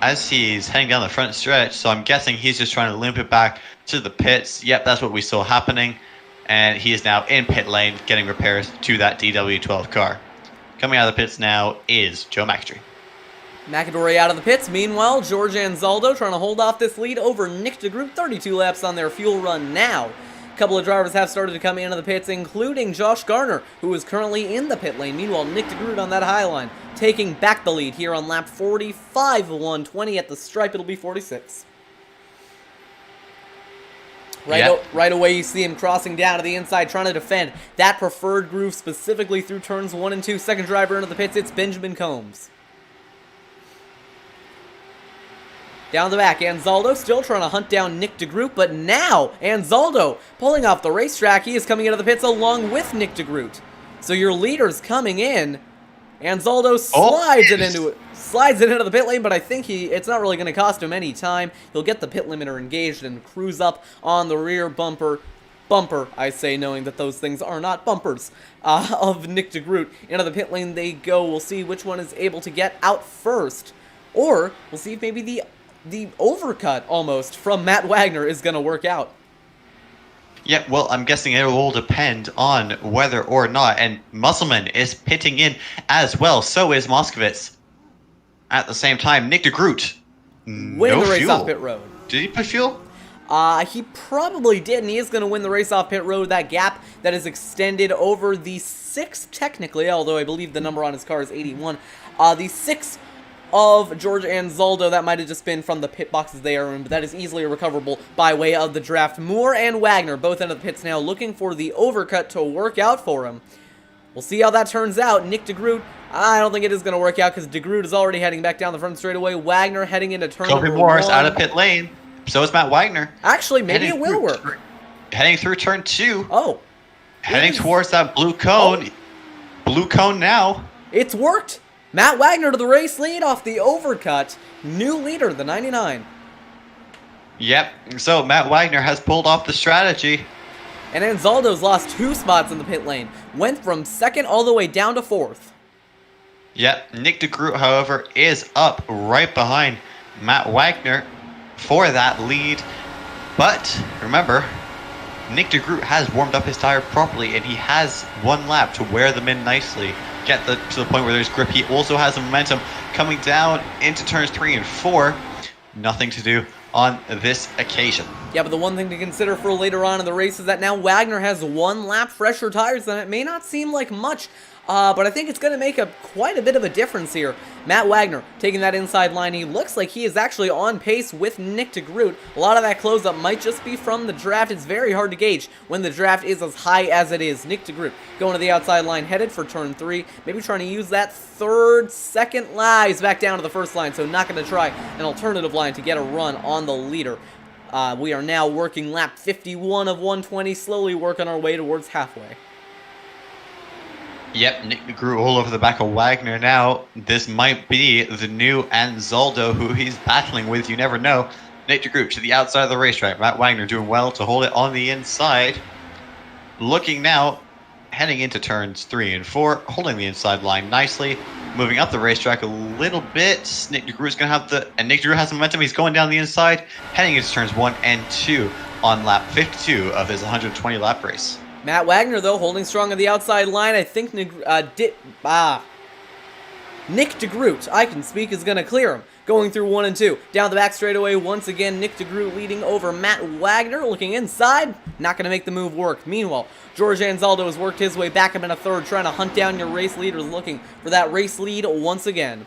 S3: as he's heading down the front stretch. So I'm guessing he's just trying to limp it back to the pits. Yep, that's what we saw happening. And he is now in pit lane getting repairs to that DW12 car. Coming out of the pits now is Joe McIntyre.
S2: McAdory out of the pits. Meanwhile, George Anzaldo trying to hold off this lead over Nick DeGroot. 32 laps on their fuel run now. A couple of drivers have started to come into the pits, including Josh Garner, who is currently in the pit lane. Meanwhile, Nick DeGroot on that high line, taking back the lead here on lap 45 of 120. At the stripe, it'll be 46. Right away, you see him crossing down to the inside, trying to defend that preferred groove, specifically through turns 1 and 2. Second driver into the pits, it's Benjamin Combs. Down the back, Anzaldo still trying to hunt down Nick DeGroot, but now Anzaldo pulling off the racetrack. He is coming into the pits along with Nick DeGroot. So your leader's coming in. Anzaldo slides it into the pit lane, but I think it's not really going to cost him any time. He'll get the pit limiter engaged and cruise up on the rear bumper, I say, knowing that those things are not bumpers, of Nick DeGroot. Into the pit lane they go. We'll see which one is able to get out first, or we'll see if maybe the overcut almost from Matt Wagner is going to work out.
S3: Yeah, well, I'm guessing it will all depend on whether or not, and Musselman is pitting in as well, so is Moskowitz. At the same time, Nick DeGroot,
S2: winning the race off pit road.
S3: Did he put fuel?
S2: He probably did, and he is going to win the race off pit road. That gap that is extended over the 6th, technically, although I believe the number on his car is 81. The 6th of George Anzaldo, that might have just been from the pit boxes they are in, but that is easily recoverable by way of the draft. Moore and Wagner both into the pits now, looking for the overcut to work out for him. We'll see how that turns out. Nick DeGroot, I don't think it is going to work out because DeGroot is already heading back down the front straightaway. Wagner heading into turn number 1.
S3: Morris out of pit lane. So is Matt Wagner.
S2: Actually, maybe it will work.
S3: Heading through turn 2.
S2: Oh.
S3: Heading towards that blue cone. Oh. Blue cone now.
S2: It's worked. Matt Wagner to the race lead off the overcut. New leader, the 99.
S3: Yep, so Matt Wagner has pulled off the strategy.
S2: And Anzaldo's lost 2 spots in the pit lane. Went from 2nd all the way down to 4th.
S3: Yep, Nick DeGroot, however, is up right behind Matt Wagner for that lead. But remember, Nick DeGroot has warmed up his tire properly, and he has 1 lap to wear them in nicely. Get to the point where there's grip. He also has the momentum coming down into turns 3 and 4. Nothing to do on this occasion.
S2: Yeah, but the one thing to consider for later on in the race is that now Wagner has 1 lap fresher tires, and it may not seem like much, but I think it's going to make quite a bit of a difference here. Matt Wagner taking that inside line. He looks like he is actually on pace with Nick DeGroot. A lot of that close-up might just be from the draft. It's very hard to gauge when the draft is as high as it is. Nick DeGroot going to the outside line, headed for turn 3. Maybe trying to use that second line. He's back down to the first line, so not going to try an alternative line to get a run on the leader. We are now working lap 51 of 120, slowly working our way towards halfway.
S3: Yep, Nick DeGroot all over the back of Wagner now. This might be the new Anzaldo who he's battling with. You never know. Nick DeGroot to the outside of the racetrack. Matt Wagner doing well to hold it on the inside. Looking now, heading into turns 3 and 4, holding the inside line nicely. Moving up the racetrack a little bit. Nick DeGroot's going to have and Nick DeGroot has momentum. He's going down the inside, heading into turns 1 and 2 on lap 52 of his 120 lap race.
S2: Matt Wagner, though, holding strong on the outside line. I think Nick DeGroot, I can speak, is going to clear him. Going through 1 and 2. Down the back straightaway, once again, Nick DeGroot leading over Matt Wagner. Looking inside, not going to make the move work. Meanwhile, George Anzaldo has worked his way back up in a 3rd, trying to hunt down your race leaders, looking for that race lead once again.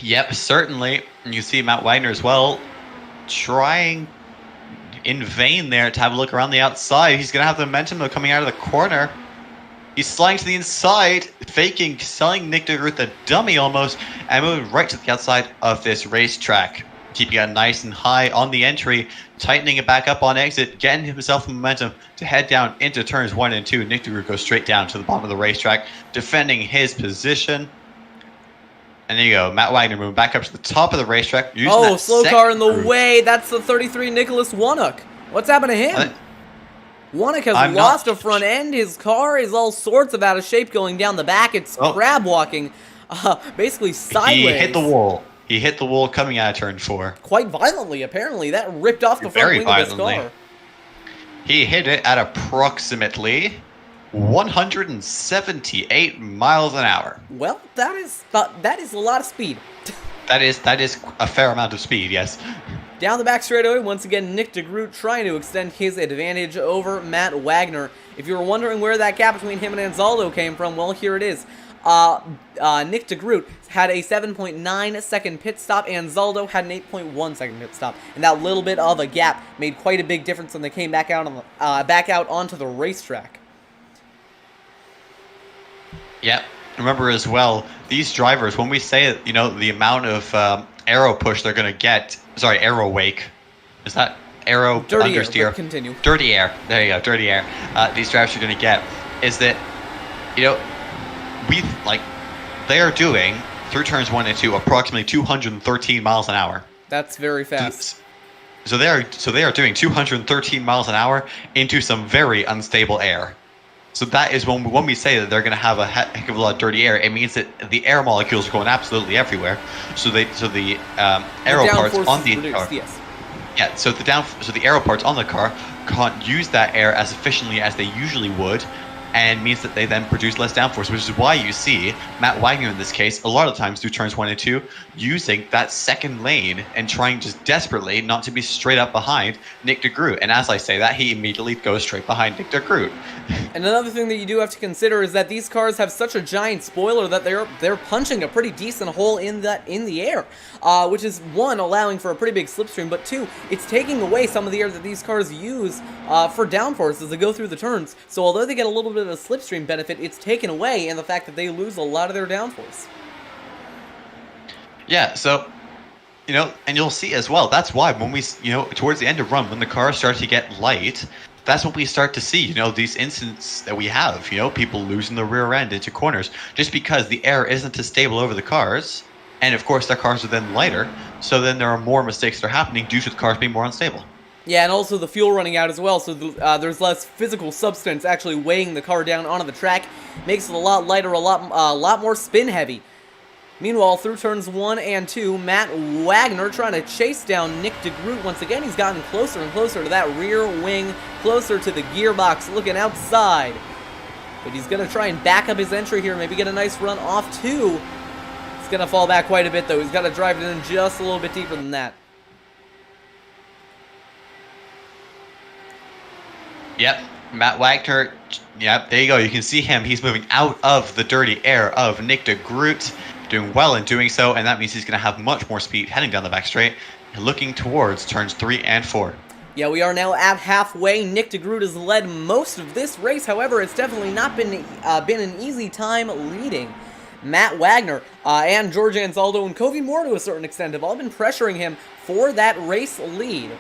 S3: Yep, certainly. You see Matt Wagner as well, trying in vain there to have a look around the outside. He's going to have the momentum though coming out of the corner. He's sliding to the inside, faking, selling Nick DeGroot the dummy almost, and moving right to the outside of this racetrack. Keeping it nice and high on the entry, tightening it back up on exit, getting himself momentum to head down into turns 1 and 2. Nick DeGroot goes straight down to the bottom of the racetrack, defending his position. And there you go. Matt Wagner moving back up to the top of the racetrack.
S2: Oh, slow car in the way. That's the 33 Nicholas Wannock. What's happened to him? Wannock has lost a front end. His car is all sorts of out of shape going down the back. It's crab walking, basically sideways.
S3: He hit the wall. He hit the wall coming out of turn 4.
S2: Quite violently, apparently. That ripped off the front wing of his car.
S3: He hit it at approximately 178 miles an hour.
S2: Well, that is a lot of speed.
S3: That is a fair amount of speed, yes.
S2: Down the back straightaway, once again, Nick DeGroot trying to extend his advantage over Matt Wagner. If you were wondering where that gap between him and Anzaldo came from, well, here it is. Nick DeGroot had a 7.9 second pit stop, and Anzaldo had an 8.1 second pit stop, and that little bit of a gap made quite a big difference when they came back out on the back out onto the racetrack.
S3: Yep. Remember as well, these drivers, when we say, you know, the amount of aero push they're going to get, sorry, aero wake, is that aero
S2: dirty
S3: understeer?
S2: Air, continue.
S3: Dirty air, there you go, dirty air, these drivers are going to get, is that, you know, they are doing, through turns 1 and 2, approximately 213 miles an hour.
S2: That's very fast.
S3: So they are doing 213 miles an hour into some very unstable air. So that is when we say that they're going to have a heck of a lot of dirty air, it means that the air molecules are going absolutely everywhere. So the aero parts on the car,
S2: yes.
S3: Yeah. So the aero parts on the car can't use that air as efficiently as they usually would, and means that they then produce less downforce, which is why you see Matt Wagner in this case a lot of times through turns 1 and 2 using that second lane and trying just desperately not to be straight up behind Nick DeGroot. And as I say that, he immediately goes straight behind Nick DeGroot.
S2: And another thing that you do have to consider is that these cars have such a giant spoiler that they're punching a pretty decent hole in the air, which is, one, allowing for a pretty big slipstream, but two, it's taking away some of the air that these cars use for downforce as they go through the turns. So although they get a little bit of a slipstream benefit, it's taken away in the fact that they lose a lot of their downforce. Yeah,
S3: so, you know, and you'll see as well, that's why when we, you know, towards the end of run, when the cars start to get light, that's when we start to see, you know, these incidents that we have, you know, people losing the rear end into corners, just because the air isn't as stable over the cars, and of course their cars are then lighter, so then there are more mistakes that are happening due to the cars being more unstable.
S2: Yeah, and also the fuel running out as well, so there's less physical substance actually weighing the car down onto the track, makes it a lot lighter, a lot more spin heavy. Meanwhile, through turns 1 and 2, Matt Wagner trying to chase down Nick DeGroot. Once again, he's gotten closer and closer to that rear wing, closer to the gearbox, looking outside. But he's going to try and back up his entry here, maybe get a nice run off too. It's going to fall back quite a bit though. He's got to drive it in just a little bit deeper than that.
S3: Yep, Matt Wagner, yep, there you go. You can see him. He's moving out of the dirty air of Nick DeGroot, doing well in doing so, and that means he's going to have much more speed heading down the back straight, looking towards turns 3 and 4.
S2: Yeah, we are now at halfway. Nick DeGroot has led most of this race. However, it's definitely not been an easy time leading. Matt Wagner and George Anzaldo and Covey Moore to a certain extent have all been pressuring him for that race lead.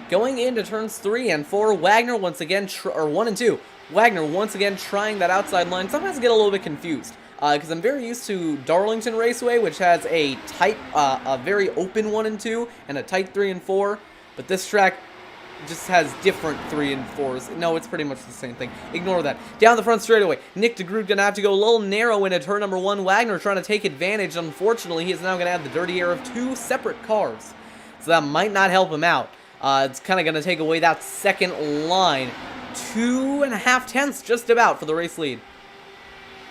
S2: Going into turns 3 and 4, Wagner once again, or 1 and 2, Wagner once again trying that outside line. Sometimes I get a little bit confused because I'm very used to Darlington Raceway, which has a tight, a very open 1 and 2 and a tight 3 and 4, but this track just has different 3 and 4s. No, it's pretty much the same thing. Ignore that. Down the front straightaway, Nick DeGroot gonna have to go a little narrow into turn number 1. Wagner trying to take advantage. Unfortunately, he is now gonna have the dirty air of 2 separate cars, so that might not help him out. It's kind of going to take away that second line. 2.5 tenths just about for the race lead.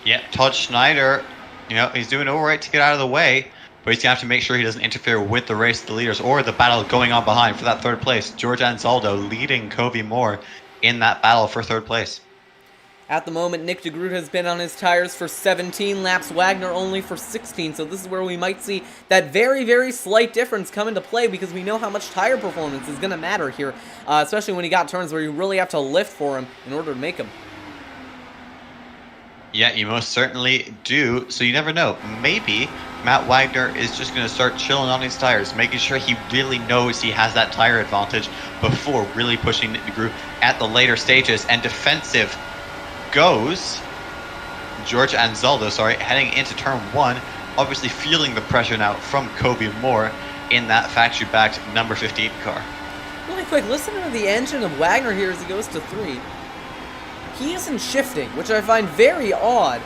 S3: Yeah, Todd Schneider, you know, he's doing all right to get out of the way, but he's going to have to make sure he doesn't interfere with the race, the leaders, or the battle going on behind for that 3rd place. George Anzaldo leading Covey Moore in that battle for 3rd place.
S2: At the moment, Nick DeGroot has been on his tires for 17 laps, Wagner only for 16, so this is where we might see that very, very slight difference come into play because we know how much tire performance is going to matter here, especially when you got turns where you really have to lift for him in order to make them.
S3: Yeah, you most certainly do, so you never know. Maybe Matt Wagner is just going to start chilling on his tires, making sure he really knows he has that tire advantage before really pushing Nick DeGroot at the later stages, and defensive goes George Anzaldo, heading into turn 1 obviously feeling the pressure now from Kobe and Moore in that factory-backed number 15 car.
S2: Really quick, listen to the engine of Wagner here as he goes to 3. He isn't shifting, which I find very odd.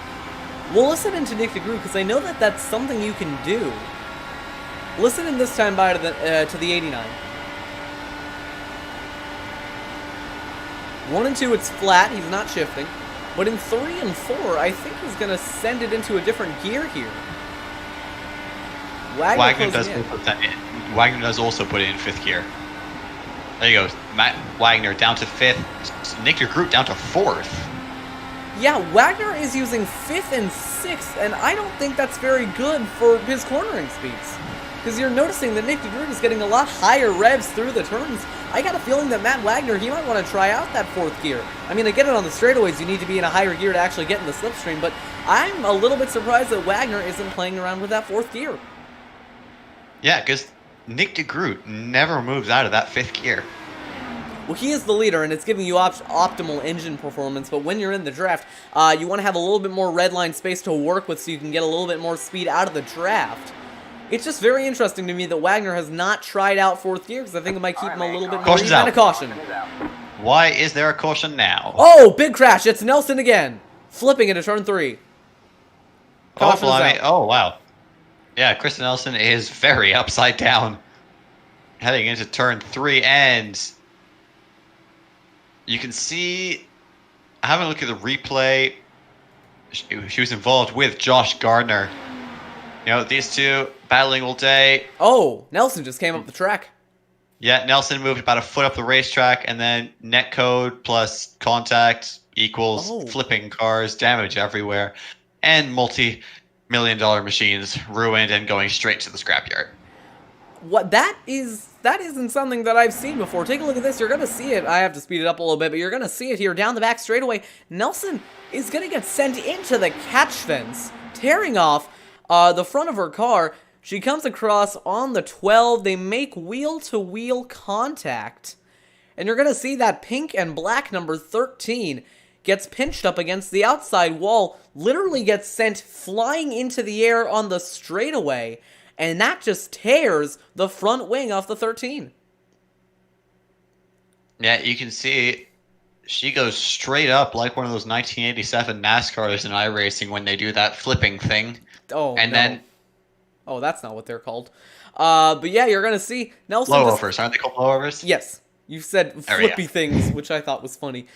S2: We'll listen into Nick DeGroot because I know that that's something you can do. Listen in this time by to the 89. 1 and 2, it's flat. He's not shifting. But in 3 and 4, I think he's going to send it into a different gear here. Wagner
S3: does also put it in 5th gear. There you go. Matt Wagner down to 5th. Nick DeGroot down to 4th.
S2: Yeah, Wagner is using 5th and 6th, and I don't think that's very good for his cornering speeds. Because you're noticing that Nick DeGroot is getting a lot higher revs through the turns. I got a feeling that Matt Wagner, he might want to try out that 4th gear. I mean, to get it on the straightaways, you need to be in a higher gear to actually get in the slipstream, but I'm a little bit surprised that Wagner isn't playing around with that 4th gear.
S3: Yeah, because Nick DeGroot never moves out of that 5th gear.
S2: Well, he is the leader, and it's giving you optimal engine performance, but when you're in the draft, you want to have a little bit more redline space to work with so you can get a little bit more speed out of the draft. It's just very interesting to me that Wagner has not tried out 4th gear, because I think it might keep him a little bit more even. And a caution.
S3: Why is there a caution now?
S2: Oh, big crash. It's Nelson again. Flipping into turn 3. Caution is out.
S3: Oh, wow. Yeah, Chris Nelson is very upside down. Heading into turn 3, and you can see, having a look at the replay, she was involved with Josh Gardner. You know, these two battling all day.
S2: Oh, Nelson just came up the track.
S3: Yeah, Nelson moved about a foot up the racetrack, and then netcode plus contact equals flipping cars, damage everywhere, and multi-million-dollar machines ruined and going straight to the scrapyard.
S2: What that isn't something that I've seen before. Take a look at this. You're going to see it. I have to speed it up a little bit, but you're going to see it here down the back straightaway. Nelson is going to get sent into the catch fence, tearing off the front of her car. She comes across on the 12. They make wheel-to-wheel contact. And you're going to see that pink and black number 13 gets pinched up against the outside wall, literally gets sent flying into the air on the straightaway. And that just tears the front wing off the 13.
S3: Yeah, you can see she goes straight up like one of those 1987 NASCARs in iRacing when they do that flipping thing.
S2: Oh,
S3: and
S2: no.
S3: then...
S2: Oh, that's not what they're called. But yeah, you're going to see Nelson...
S3: Blowovers, aren't they called blowovers?
S2: Yes. You said flippy things, which I thought was funny.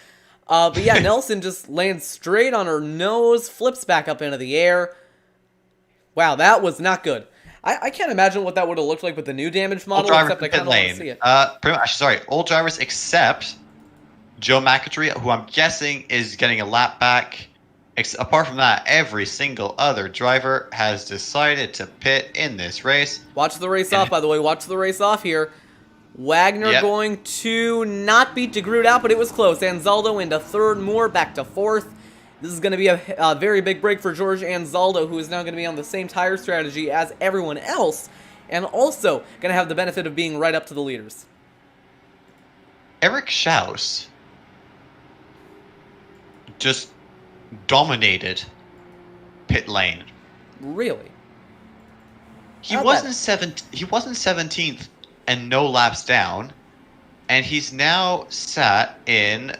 S2: But yeah, Nelson just lands straight on her nose, flips back up into the air. Wow, that was not good. I can't imagine what that would have looked like with the new damage model, except I kind of want to see it.
S3: Pretty much, sorry, all drivers except Joe McAtee, who I'm guessing is getting a lap back. Apart from that, every single other driver has decided to pit in this race.
S2: Watch the race off, by the way. Watch the race off here. Wagner going to not beat DeGroot out, but it was close. Anzaldo into 3rd, Moore back to 4th. This is going to be a very big break for George Anzaldo, who is now going to be on the same tire strategy as everyone else, and also going to have the benefit of being right up to the leaders.
S3: Eric Schaus just dominated pit lane.
S2: Really?
S3: He wasn't 17th and no laps down, and he's now sat in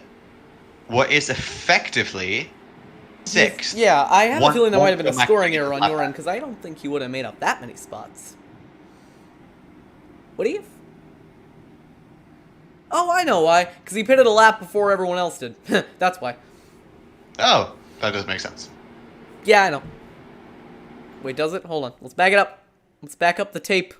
S3: what is effectively 6th.
S2: Yeah, I have a feeling there might have been a scoring error on your end, because I don't think he would have made up that many spots. What do you... Oh, I know why. Because he pitted a lap before everyone else did. That's why.
S3: Oh, that does make sense.
S2: Yeah, I know. Wait, does it? Hold on. Let's back it up. Let's back up the tape.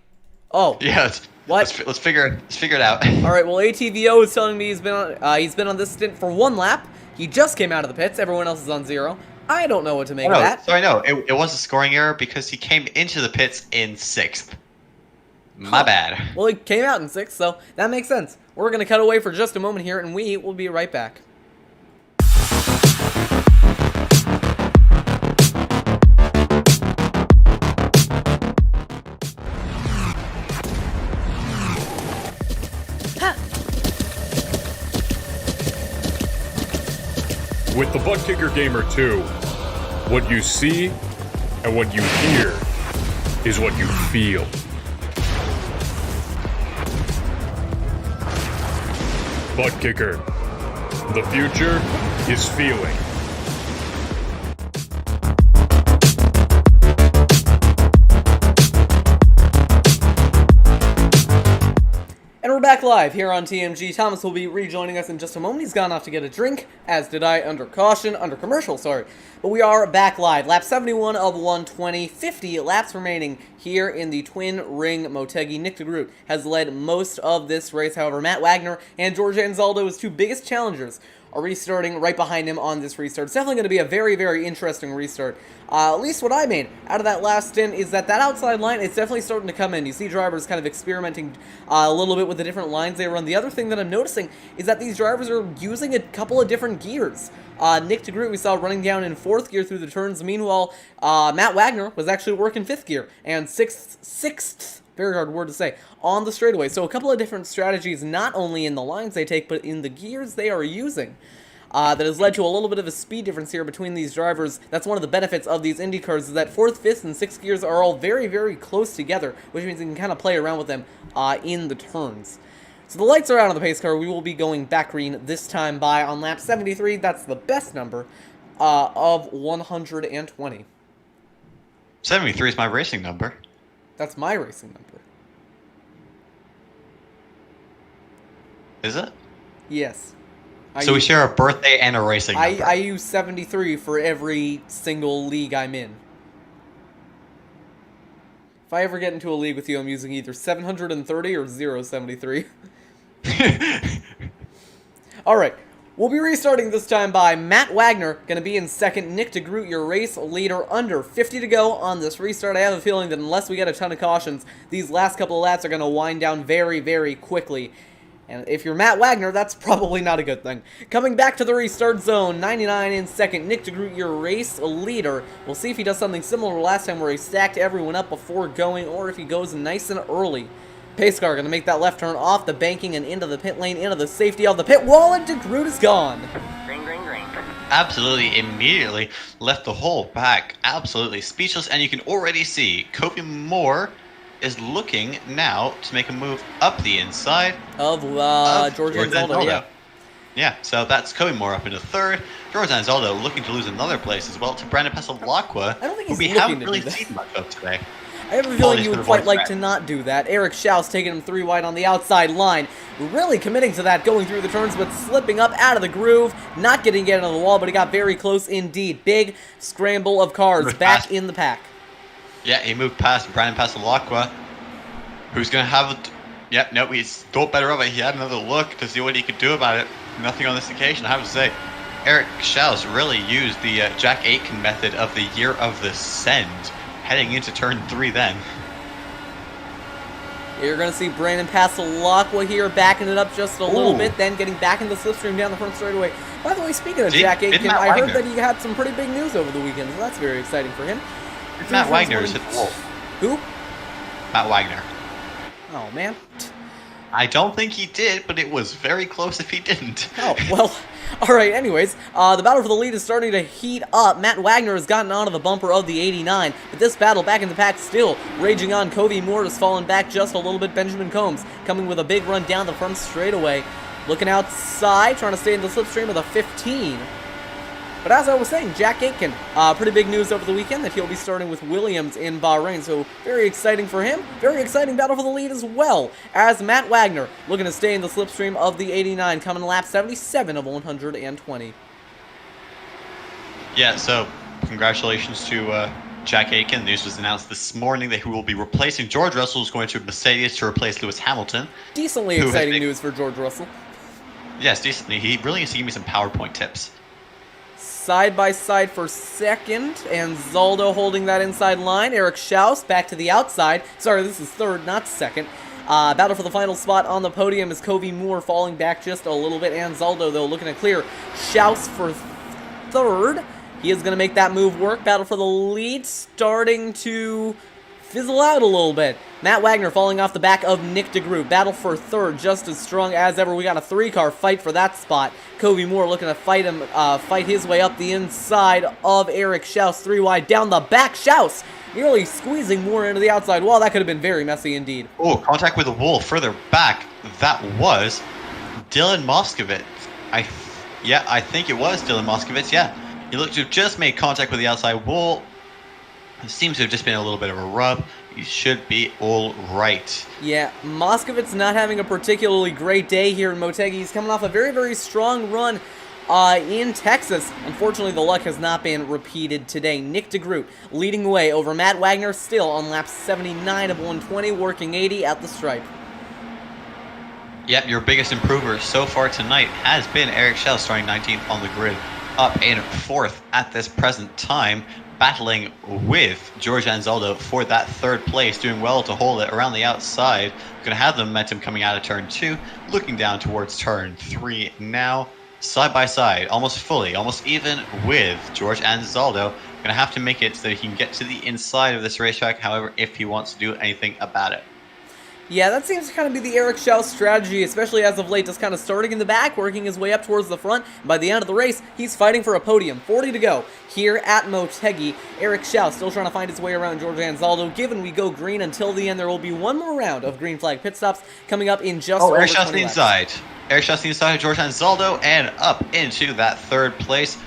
S2: Oh.
S3: Yeah.
S2: What?
S3: Let's figure it out.
S2: All right. Well, ATVO is telling me he's been on this stint for 1 lap. He just came out of the pits. Everyone else is on 0. I don't know what to make of that.
S3: Sorry, no. It was a scoring error because he came into the pits in 6th. My bad.
S2: Well, he came out in 6th, so that makes sense. We're going to cut away for just a moment here, and we will be right back.
S4: With the Butt Kicker Gamer 2, what you see and what you hear is what you feel. Butt kicker. The future is feeling.
S2: And we're back live here on TMG. Thomas will be rejoining us in just a moment. He's gone off to get a drink, as did I, under commercial, sorry. But we are back live. Lap 71 of 120, 50 laps remaining here in the twin ring Motegi. Nick DeGroot has led most of this race. However, Matt Wagner and George Anzaldo, his two biggest challengers, are restarting right behind him on this restart. It's definitely going to be a very, very interesting restart. At least what I made out of that last stint is that outside line is definitely starting to come in. You see drivers kind of experimenting a little bit with the different lines they run. The other thing that I'm noticing is that these drivers are using a couple of different gears. Nick DeGroot we saw running down in 4th gear through the turns. Meanwhile, Matt Wagner was actually working 5th gear and 6th, very hard word to say, on the straightaway. So a couple of different strategies, not only in the lines they take, but in the gears they are using. That has led to a little bit of a speed difference here between these drivers. That's one of the benefits of these Indy cars, is that 4th, 5th, and 6th gears are all very, very close together, which means you can kind of play around with them in the turns. So the lights are out on the pace car. We will be going back green this time by on lap 73. That's the best number of 120.
S3: 73 is my racing number.
S2: That's my racing number.
S3: Is it?
S2: Yes.
S3: So we share a birthday and a racing number.
S2: I use 73 for every single league I'm in. If I ever get into a league with you, I'm using either 730 or 073. Alright, we'll be restarting this time by Matt Wagner, going to be in 2nd. Nick DeGroot, your race leader, under 50 to go on this restart. I have a feeling that unless we get a ton of cautions, these last couple of laps are going to wind down very, very quickly. And if you're Matt Wagner, that's probably not a good thing. Coming back to the restart zone, 99 in 2nd. Nick DeGroot, your race leader. We'll see if he does something similar to last time where he stacked everyone up before going, or if he goes nice and early. Pace car going to make that left turn off the banking and into the pit lane, into the safety of the pit wall, and DeGroot is gone.
S5: Green, green, green.
S3: Absolutely, immediately left the whole pack absolutely speechless, and you can already see Kobe Moore is looking now to make a move up the inside
S2: of George Anzaldo.
S3: Yeah, so that's Kobe Moore up into 3rd. George Anzaldo looking to lose another place as well to Brandon Pasalacqua,
S2: I don't think
S3: who
S2: he's
S3: we
S2: looking
S3: haven't
S2: to
S3: really
S2: do that.
S3: seen much of today.
S2: I have a feeling you would quite like to not do that. Eric Schaus taking him 3 wide on the outside line. Really committing to that, going through the turns, but slipping up out of the groove. Not getting it into the wall, but he got very close indeed. Big scramble of cars back in the pack.
S3: Yeah, he moved past Brandon Pasalacqua, who's going to have... Yep, no, he's thought better of it. He had another look to see what he could do about it. Nothing on this occasion, I have to say. Eric Schaus really used the Jack Aitken method of the year of the send, heading into turn 3 then.
S2: You're going to see Brandon Pasalacqua here, backing it up just a little bit, then getting back in the slipstream down the front straightaway. By the way, speaking of Jack Aitken, I heard that he had some pretty big news over the weekend, so that's very exciting for him.
S3: Matt Wagner has hit the wall.
S2: Who?
S3: Matt Wagner.
S2: Oh, man.
S3: I don't think he did, but it was very close if he didn't.
S2: Oh, well, alright, anyways, the battle for the lead is starting to heat up. Matt Wagner has gotten onto the bumper of the 89, but this battle back in the pack still raging on. Covey Moore has fallen back just a little bit. Benjamin Combs coming with a big run down the front straightaway. Looking outside, trying to stay in the slipstream of the 15. But as I was saying, Jack Aitken, pretty big news over the weekend that he'll be starting with Williams in Bahrain, so very exciting for him. Very exciting battle for the lead as well, as Matt Wagner looking to stay in the slipstream of the 89, coming lap 77 of 120.
S3: Yeah, so congratulations to Jack Aitken. The news was announced this morning that he will be replacing George Russell, who's going to Mercedes to replace Lewis Hamilton.
S2: Decently exciting news for George Russell.
S3: Yes, decently. He really needs to give me some PowerPoint tips.
S2: Side by side for 2nd, and Zaldo holding that inside line. Eric Schaus back to the outside. Sorry, this is 3rd, not 2nd. Battle for the final spot on the podium is Covey Moore falling back just a little bit, and Zaldo, though, looking to clear. Schaus for 3rd. He is going to make that move work. Battle for the lead starting to fizzle out a little bit. Matt Wagner falling off the back of Nick DeGroot. Battle for 3rd, just as strong as ever. We got a 3-car fight for that spot. Covey Moore looking to fight his way up the inside of Eric Schaus. 3 wide down the back. Schaus nearly squeezing Moore into the outside wall. That could have been very messy indeed.
S3: Oh, contact with the wall further back. That was Dylan Moskovitz. I think it was Dylan Moskovitz, yeah. He looked to have just made contact with the outside wall. It seems to have just been a little bit of a rub. He should be all right.
S2: Yeah, Moskovitz not having a particularly great day here in Motegi. He's coming off a very, very strong run in Texas. Unfortunately, the luck has not been repeated today. Nick DeGroot leading the way over Matt Wagner, still on lap 79 of 120, working 80 at the stripe.
S3: Yep, your biggest improver so far tonight has been Eric Schell, starting 19th on the grid. Up in 4th at this present time, battling with George Anzaldo for that 3rd place, doing well to hold it around the outside. Going to have the momentum coming out of turn 2, looking down towards turn 3 now. Side by side, almost fully, almost even with George Anzaldo. Going to have to make it so that he can get to the inside of this racetrack, however, if he wants to do anything about it.
S2: Yeah, that seems to kind of be the Eric Schell strategy, especially as of late, just kind of starting in the back, working his way up towards the front. By the end of the race, he's fighting for a podium. 40 to go here at Motegi. Eric Schell still trying to find his way around George Anzaldo. Given we go green until the end, there will be one more round of green flag pit stops coming up in just over 20
S3: Eric Schell's
S2: laps.
S3: inside. Eric Schell's inside of George Anzaldo and up into that 3rd place.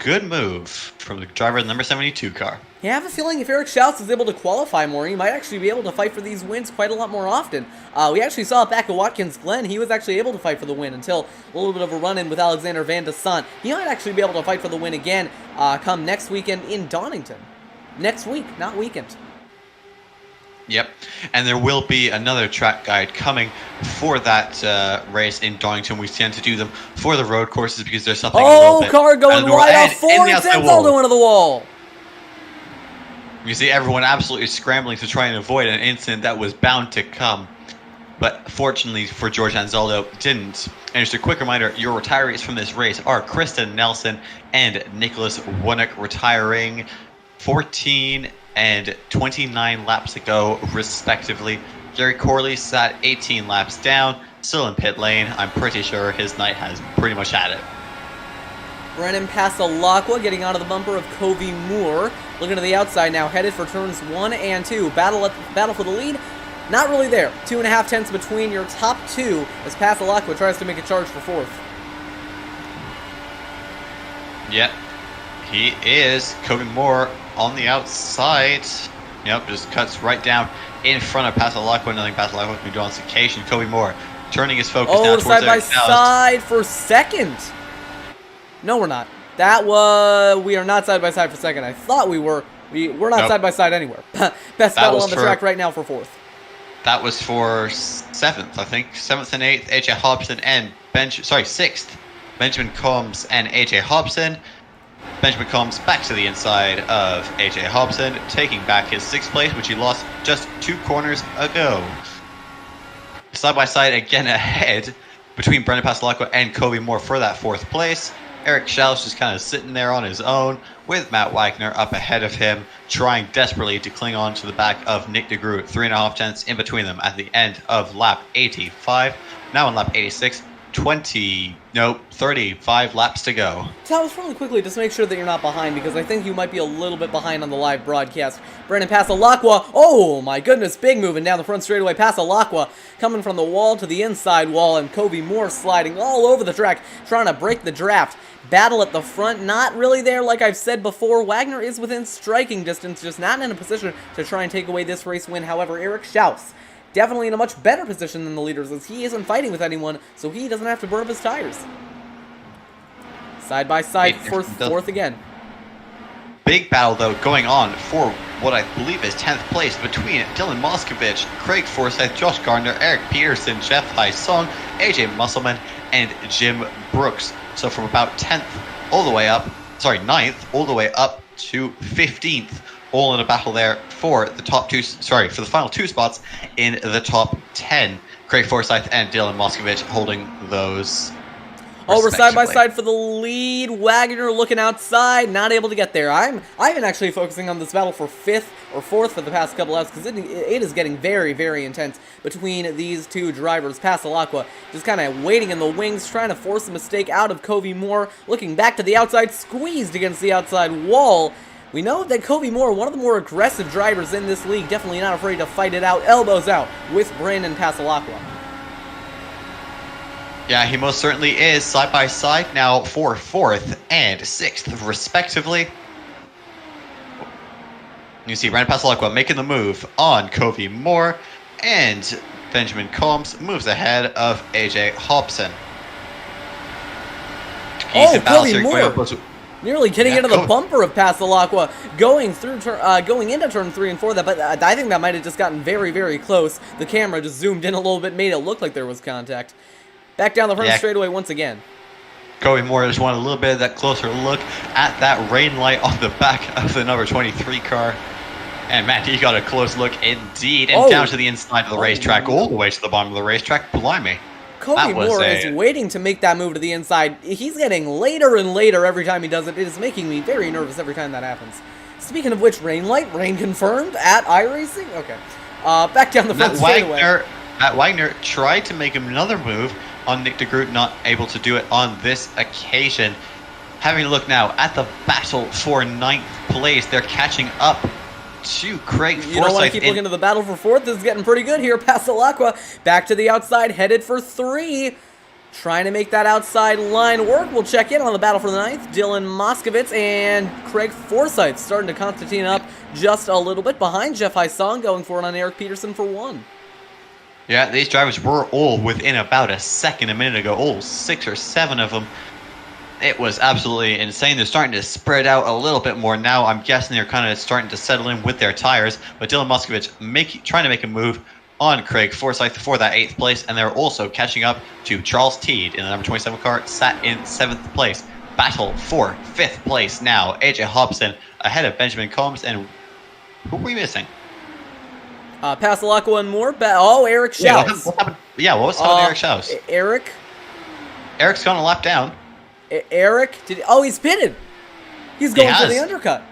S3: Good move from the driver of the number 72 car.
S2: Yeah, I have a feeling if Eric Schell is able to qualify more, he might actually be able to fight for these wins quite a lot more often. We actually saw it back at Watkins Glen. He was actually able to fight for the win until a little bit of a run-in with Alexander Van de Sant. He might actually be able to fight for the win again come next weekend in Donington. Next week, not weekend.
S3: Yep, and there will be another track guide coming for that race in Donington. We tend to do them for the road courses because there's something a little bit
S2: car going right off Ford, Anzaldo into the wall.
S3: You see everyone absolutely scrambling to try and avoid an incident that was bound to come. But fortunately for George Anzaldo, didn't. And just a quick reminder, your retirees from this race are Kristen Nelson and Nicholas Wonick, retiring 14 and 29 laps to go, respectively. Gary Corley sat 18 laps down, still in pit lane. I'm pretty sure his night has pretty much had it.
S2: Brennan Pasalacqua getting out of the bumper of Covey Moore. Looking to the outside now, headed for turns 1 and 2. Battle for the lead. Not really there. 2.5 tenths between your top two as Pasalacqua tries to make a charge for 4th.
S3: Yep, he is. Covey Moore on the outside. Yep, just cuts right down in front of Pasalacqua. Nothing Pasalacqua can do on this occasion. Covey Moore turning his focus now towards
S2: side by side for 2nd. No, we're not. We are not side by side for 2nd. I thought we were. We're not side by side anywhere. Best battle on the track right now for 4th.
S3: That was for 7th, I think. 7th and 8th, AJ Hobson and 6th. Benjamin Combs and AJ Hobson. Benjamin Combs back to the inside of AJ Hobson, taking back his 6th place, which he lost just 2 corners ago. Side by side again ahead between Brendan Pasalacqua and Covey Moore for that 4th place. Eric Schell's just kind of sitting there on his own with Matt Wagner up ahead of him, trying desperately to cling on to the back of Nick DeGroot. 3.5 tenths in between them at the end of lap 85. Now on lap 86, 35 laps to go.
S2: Tell us really quickly, just make sure that you're not behind, because I think you might be a little bit behind on the live broadcast. Brendan Pasalacqua, oh my goodness, big moving down the front straightaway. Pasalacqua coming from the wall to the inside wall, and Covey Moore sliding all over the track, trying to break the draft. Battle at the front, not really there like I've said before. Wagner is within striking distance, just not in a position to try and take away this race win. However, Eric Schaus definitely in a much better position than the leaders, as he isn't fighting with anyone, so he doesn't have to burn up his tires. Side by side for 4th again.
S3: Big battle, though, going on for what I believe is 10th place between Dylan Moskovich, Craig Forsyth, Josh Gardner, Eric Peterson, Jeff Hai-Sung, AJ Musselman, and Jim Brooks. So from about 9th all the way up to 15th, all in a battle there for the for the final 2 spots in the top 10. Craig Forsyth and Dylan Moskovich holding those.
S2: Oh, we're side by side for the lead. Wagner looking outside, not able to get there. I've been actually focusing on this battle for 5th or 4th for the past couple hours, because it is getting very, very intense between these two drivers. Pasalacqua just kind of waiting in the wings, trying to force a mistake out of Covey Moore. Looking back to the outside, squeezed against the outside wall We know that Kobe Moore, one of the more aggressive drivers in this league, definitely not afraid to fight it out, elbows out with Brandon Pasalacqua.
S3: Yeah, he most certainly is, side by side now for 4th and 6th, respectively. You see Brandon Pasalacqua making the move on Kobe Moore, and Benjamin Combs moves ahead of AJ Hobson.
S2: Oh, Kobe Moore nearly getting into the bumper of Pasalacqua, going into turn 3 and 4. But I think that might have just gotten very, very close. The camera just zoomed in a little bit, made it look like there was contact. Back down the front straightaway once again.
S3: Kobe Moore just wanted a little bit of that closer look at that rain light on the back of the number 23 car. And man, he got a close look indeed. And down to the inside of the racetrack, all the way to the bottom of the racetrack. Blimey.
S2: Kobe Moore is waiting to make that move to the inside. He's getting later and later every time he does it. It is making me very nervous every time that happens. Speaking of which, rain light, rain confirmed at iRacing? Okay. Back down the front straightaway.
S3: Matt Wagner tried to make another move on Nick DeGroot, not able to do it on this occasion. Having a look now at the battle for 9th place, they're catching up to Craig Forsyth.
S2: You don't want to keep looking to the battle for 4th. This is getting pretty good here. Pasalacqua back to the outside, headed for 3. Trying to make that outside line work. We'll check in on the battle for the 9th. Dylan Moskovitz and Craig Forsyth starting to Constantine up just a little bit behind Jeff Hysong, going for it on Eric Peterson for 1.
S3: Yeah, these drivers were all within about a second a minute ago, all 6 or 7 of them. It was absolutely insane. They're starting to spread out a little bit more now. I'm guessing they're kind of starting to settle in with their tires. But Dylan Moskovich trying to make a move on Craig Forsyth for that 8th place. And they're also catching up to Charles Teed in the number 27 car, sat in 7th place. Battle for 5th place now. AJ Hobson ahead of Benjamin Combs. And who were we missing?
S2: Pasalacqua and Moore. Eric Schaus.
S3: Yeah, what happened? Yeah, what was happening to Eric Schaus? Eric's gone a lap down.
S2: Eric? He's pitted. He's going for the undercut.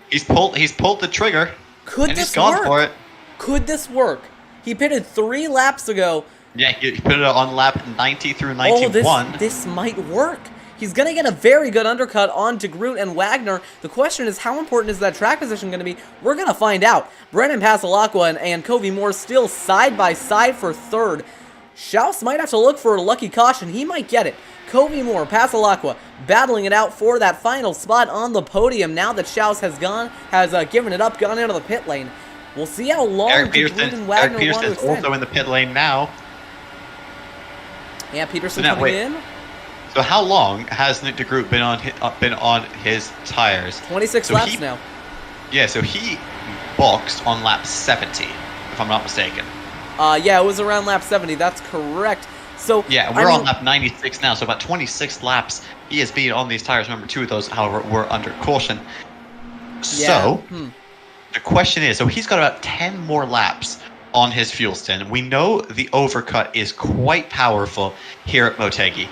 S3: He's pulled the trigger.
S2: He's gone for it. Could this work? He pitted 3 laps ago.
S3: Yeah, he put it on lap 90 through 91.
S2: This might work. He's going to get a very good undercut on DeGroot and Wagner. The question is, how important is that track position going to be? We're going to find out. Brandon Pasalacqua and Kobe Moore still side by side for 3rd. Schaus might have to look for a lucky caution. He might get it. Kobe Moore, Pasalacqua battling it out for that final spot on the podium now that Schaus has given it up, gone into the pit lane. We'll see how long DeGroot and Wagner want to extend.
S3: Also in the pit lane now.
S2: Yeah, Peterson coming in.
S3: So how long has Nick DeGroot been on his tires?
S2: 26 laps now.
S3: Yeah, so he boxed on lap 70, if I'm not mistaken.
S2: Yeah, it was around lap 70. That's correct. So
S3: yeah, we're on lap 96 now, so about 26 laps he has been on these tires. Remember, 2 of those, however, were under caution. So the question is, so he's got about 10 more laps on his fuel stint. We know the overcut is quite powerful here at Motegi.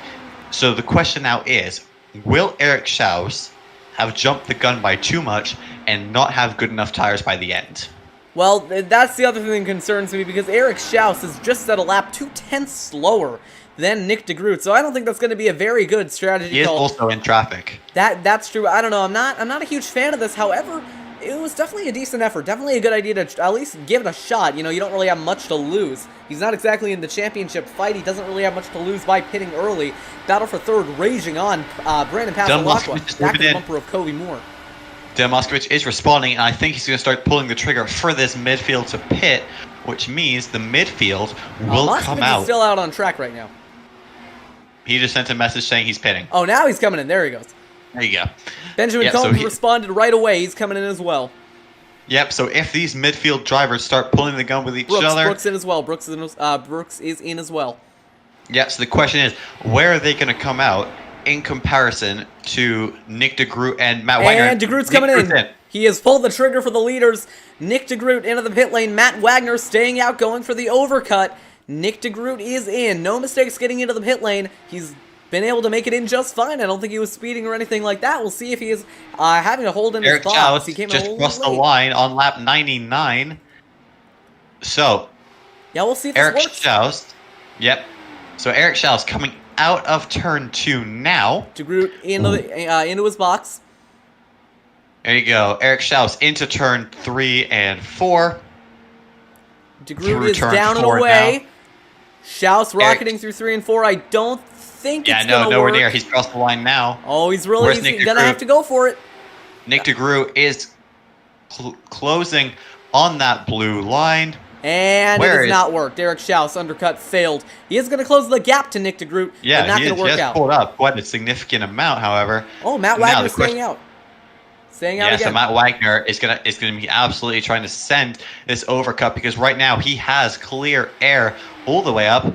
S3: So the question now is, will Eric Schaus have jumped the gun by too much and not have good enough tires by the end?
S2: Well, that's the other thing that concerns me, because Eric Schaus is just at a lap 2/10 slower than Nick DeGroot, so I don't think that's going to be a very good strategy.
S3: He is also in traffic.
S2: That's true. I don't know. I'm not a huge fan of this. However, it was definitely a decent effort. Definitely a good idea to at least give it a shot. You know, you don't really have much to lose. He's not exactly in the championship fight. He doesn't really have much to lose by pitting early. Battle for 3rd raging on. Brandon Pasalacqua back to the bumper of Kobe Moore.
S3: Dylan Moskovich is responding, and I think he's going to start pulling the trigger for this midfield to pit, which means the midfield will come out.
S2: Is still out on track right now.
S3: He just sent a message saying he's pitting.
S2: Oh, now he's coming in. There he goes.
S3: There you go.
S2: Benjamin Combs responded right away. He's coming in as well.
S3: Yep, so if these midfield drivers start pulling the gun with each other...
S2: Brooks in as well. Brooks is in as well.
S3: Yeah, so the question is, where are they going to come out in comparison to Nick DeGroot and Matt Wagner?
S2: And DeGroot's coming in. He has pulled the trigger for the leaders. Nick DeGroot into the pit lane. Matt Wagner staying out, going for the overcut. Nick DeGroot is in. No mistakes getting into the pit lane. He's been able to make it in just fine. I don't think he was speeding or anything like that. We'll see if he is having to hold in his box. He came
S3: just crossed the line on lap 99. So,
S2: yeah, we'll see if this works.
S3: Schaus. Yep. So Eric Schaus coming out of turn 2 now.
S2: DeGroot into his box.
S3: There you go. Eric Schaus into turn 3 and 4.
S2: De Groot is down and away. Schaus rocketing through 3 and 4. I don't think it's going to work.
S3: nowhere near. He's crossed the line now.
S2: Oh, he's going to have to go for it.
S3: Nick de Groot is closing on that blue line.
S2: And it has not worked. Eric Schaus undercut failed. He is going to close the gap to Nick de Groot.
S3: Yeah,
S2: not going to work out.
S3: He has pulled up quite a significant amount, however.
S2: Oh, Matt Wagner staying out. Staying out again.
S3: So Matt Wagner is gonna be absolutely trying to send this overcut because right now he has clear air all the way up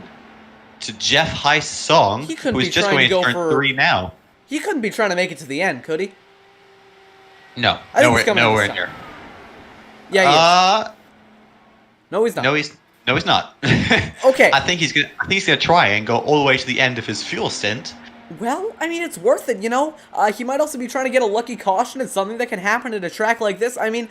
S3: to Jeff Hai-Song, who's just going to turn 3 now.
S2: He couldn't be trying to make it to the end, could he?
S3: No, nowhere near.
S2: Yeah, he is. No, he's not.
S3: No, he's not.
S2: Okay.
S3: I think he's gonna try and go all the way to the end of his fuel stint.
S2: Well, I mean, it's worth it, you know? He might also be trying to get a lucky caution. It's something that can happen at a track like this. I mean,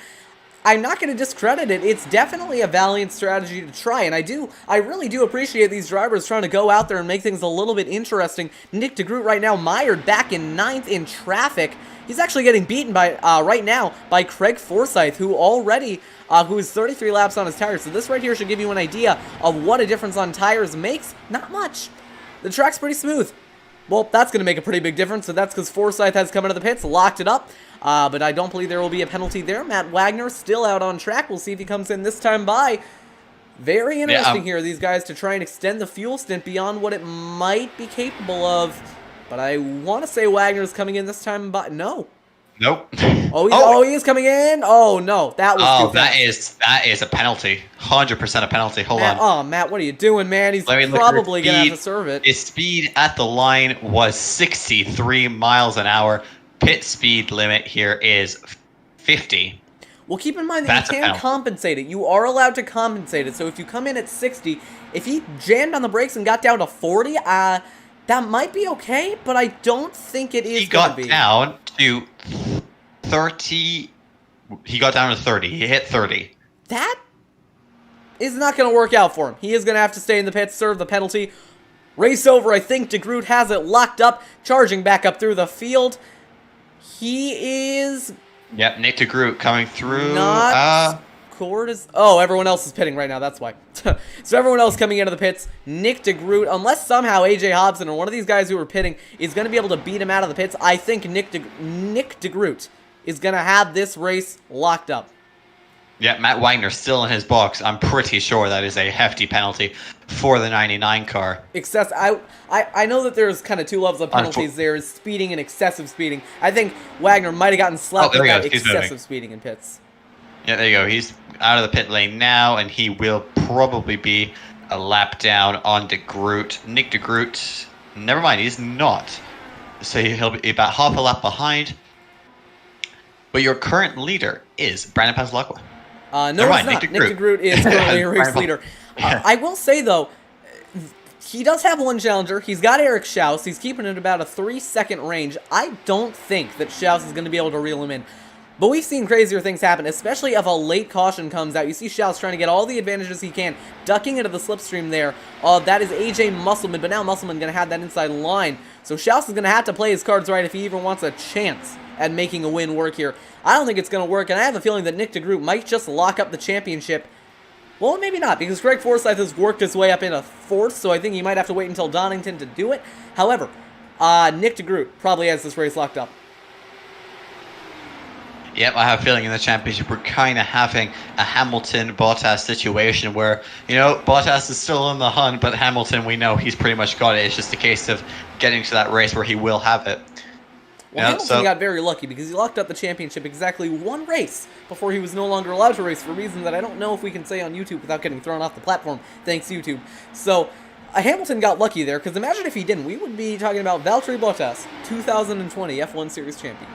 S2: I'm not going to discredit it. It's definitely a valiant strategy to try, and I really do appreciate these drivers trying to go out there and make things a little bit interesting. Nick de Groot right now mired back in 9th in traffic. He's actually getting beaten by right now by Craig Forsyth, who is 33 laps on his tires. So this right here should give you an idea of what a difference on tires makes. Not much. The track's pretty smooth. Well, that's going to make a pretty big difference, so that's because Forsyth has come into the pits, locked it up, but I don't believe there will be a penalty there. Matt Wagner still out on track. We'll see if he comes in this time by. Very interesting here, these guys, to try and extend the fuel stint beyond what it might be capable of, but I want to say Wagner's coming in this time by. No.
S3: Nope.
S2: He is coming in. Oh no, that was.
S3: That is a penalty. 100% a penalty. Hold on.
S2: Oh, Matt, what are you doing, man? He's probably gonna have to serve it.
S3: His speed at the line was 63 miles an hour. Pit speed limit here is 50.
S2: Well, keep in mind that you can compensate it. You are allowed to compensate it. So if you come in at 60, if he jammed on the brakes and got down to 40, that might be okay, but I don't think it is going to be.
S3: He got down to 30. He got down to 30. He hit 30.
S2: That is not going to work out for him. He is going to have to stay in the pits, serve the penalty. Race over. I think de Groot has it locked up, charging back up through the field. He is...
S3: Yep, Nick de Groot coming through.
S2: Everyone else is pitting right now, that's why. So everyone else coming into the pits, Nick de Groot, unless somehow AJ Hobson or one of these guys who are pitting is going to be able to beat him out of the pits, I think Nick de Groot is going to have this race locked up.
S3: Yeah, Matt Wagner still in his box. I'm pretty sure that is a hefty penalty for the 99 car.
S2: I know that there's kind of two levels of penalties. There's speeding and excessive speeding. I think Wagner might have gotten slapped with that excessive speeding in pits.
S3: Yeah, there you go. He's out of the pit lane now, and he will probably be a lap down on de Groot. Nick de Groot, never mind, he's not. So he'll be about half a lap behind. But your current leader is Brandon Paslakwa.
S2: No, it's not. Nick de Groot is currently a race leader. I will say, though, he does have one challenger. He's got Eric Schaus. He's keeping it about a 3-second range. I don't think that Schaus is going to be able to reel him in. But we've seen crazier things happen, especially if a late caution comes out. You see Schaus trying to get all the advantages he can, ducking into the slipstream there. That is AJ Musselman, but now Musselman going to have that inside line. So Schaus is going to have to play his cards right if he even wants a chance at making a win work here. I don't think it's going to work, and I have a feeling that Nick de Groot might just lock up the championship. Well, maybe not, because Craig Forsyth has worked his way up into 4th, so I think he might have to wait until Donington to do it. However, Nick de Groot probably has this race locked up.
S3: Yep, I have a feeling in the championship we're kind of having a Hamilton-Bottas situation where, Bottas is still in the hunt, but Hamilton, we know he's pretty much got it. It's just a case of getting to that race where he will have it.
S2: Well, Hamilton got very lucky because he locked up the championship exactly one race before he was no longer allowed to race for reasons that I don't know if we can say on YouTube without getting thrown off the platform. Thanks, YouTube. So, Hamilton got lucky there, because imagine if he didn't. We would be talking about Valtteri Bottas, 2020 F1 Series champion.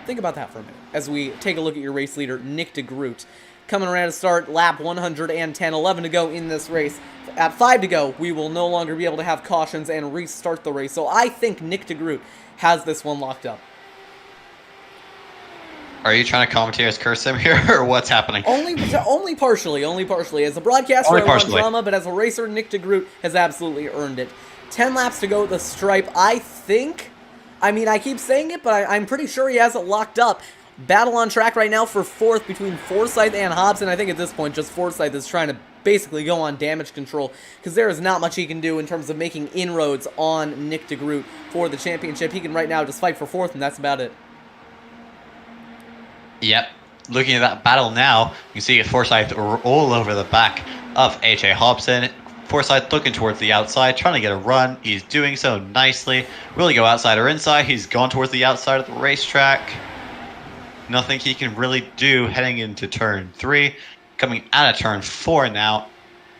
S2: Think about that for a minute as we take a look at your race leader, Nick de Groot. Coming around to start lap 110, 11 to go in this race. At 5 to go, we will no longer be able to have cautions and restart the race. So I think Nick de Groot has this one locked up.
S3: Are you trying to commentate as curse him here, or what's happening?
S2: Only partially. As a broadcaster, I want drama, but as a racer, Nick de Groot has absolutely earned it. 10 laps to go at the stripe. I keep saying it, but I'm pretty sure he has it locked up. Battle on track right now for 4th between Forsyth and Hobson. I think at this point, just Forsyth is trying to basically go on damage control, because there is not much he can do in terms of making inroads on Nick DeGroot for the championship. He can right now just fight for 4th, and that's about it.
S3: Yep. Looking at that battle now, you can see Forsyth all over the back of AJ Hobson. Forsyth looking towards the outside, trying to get a run. He's doing so nicely. Will he go outside or inside? He's gone towards the outside of the racetrack. Nothing he can really do heading into turn 3. Coming out of turn 4 now.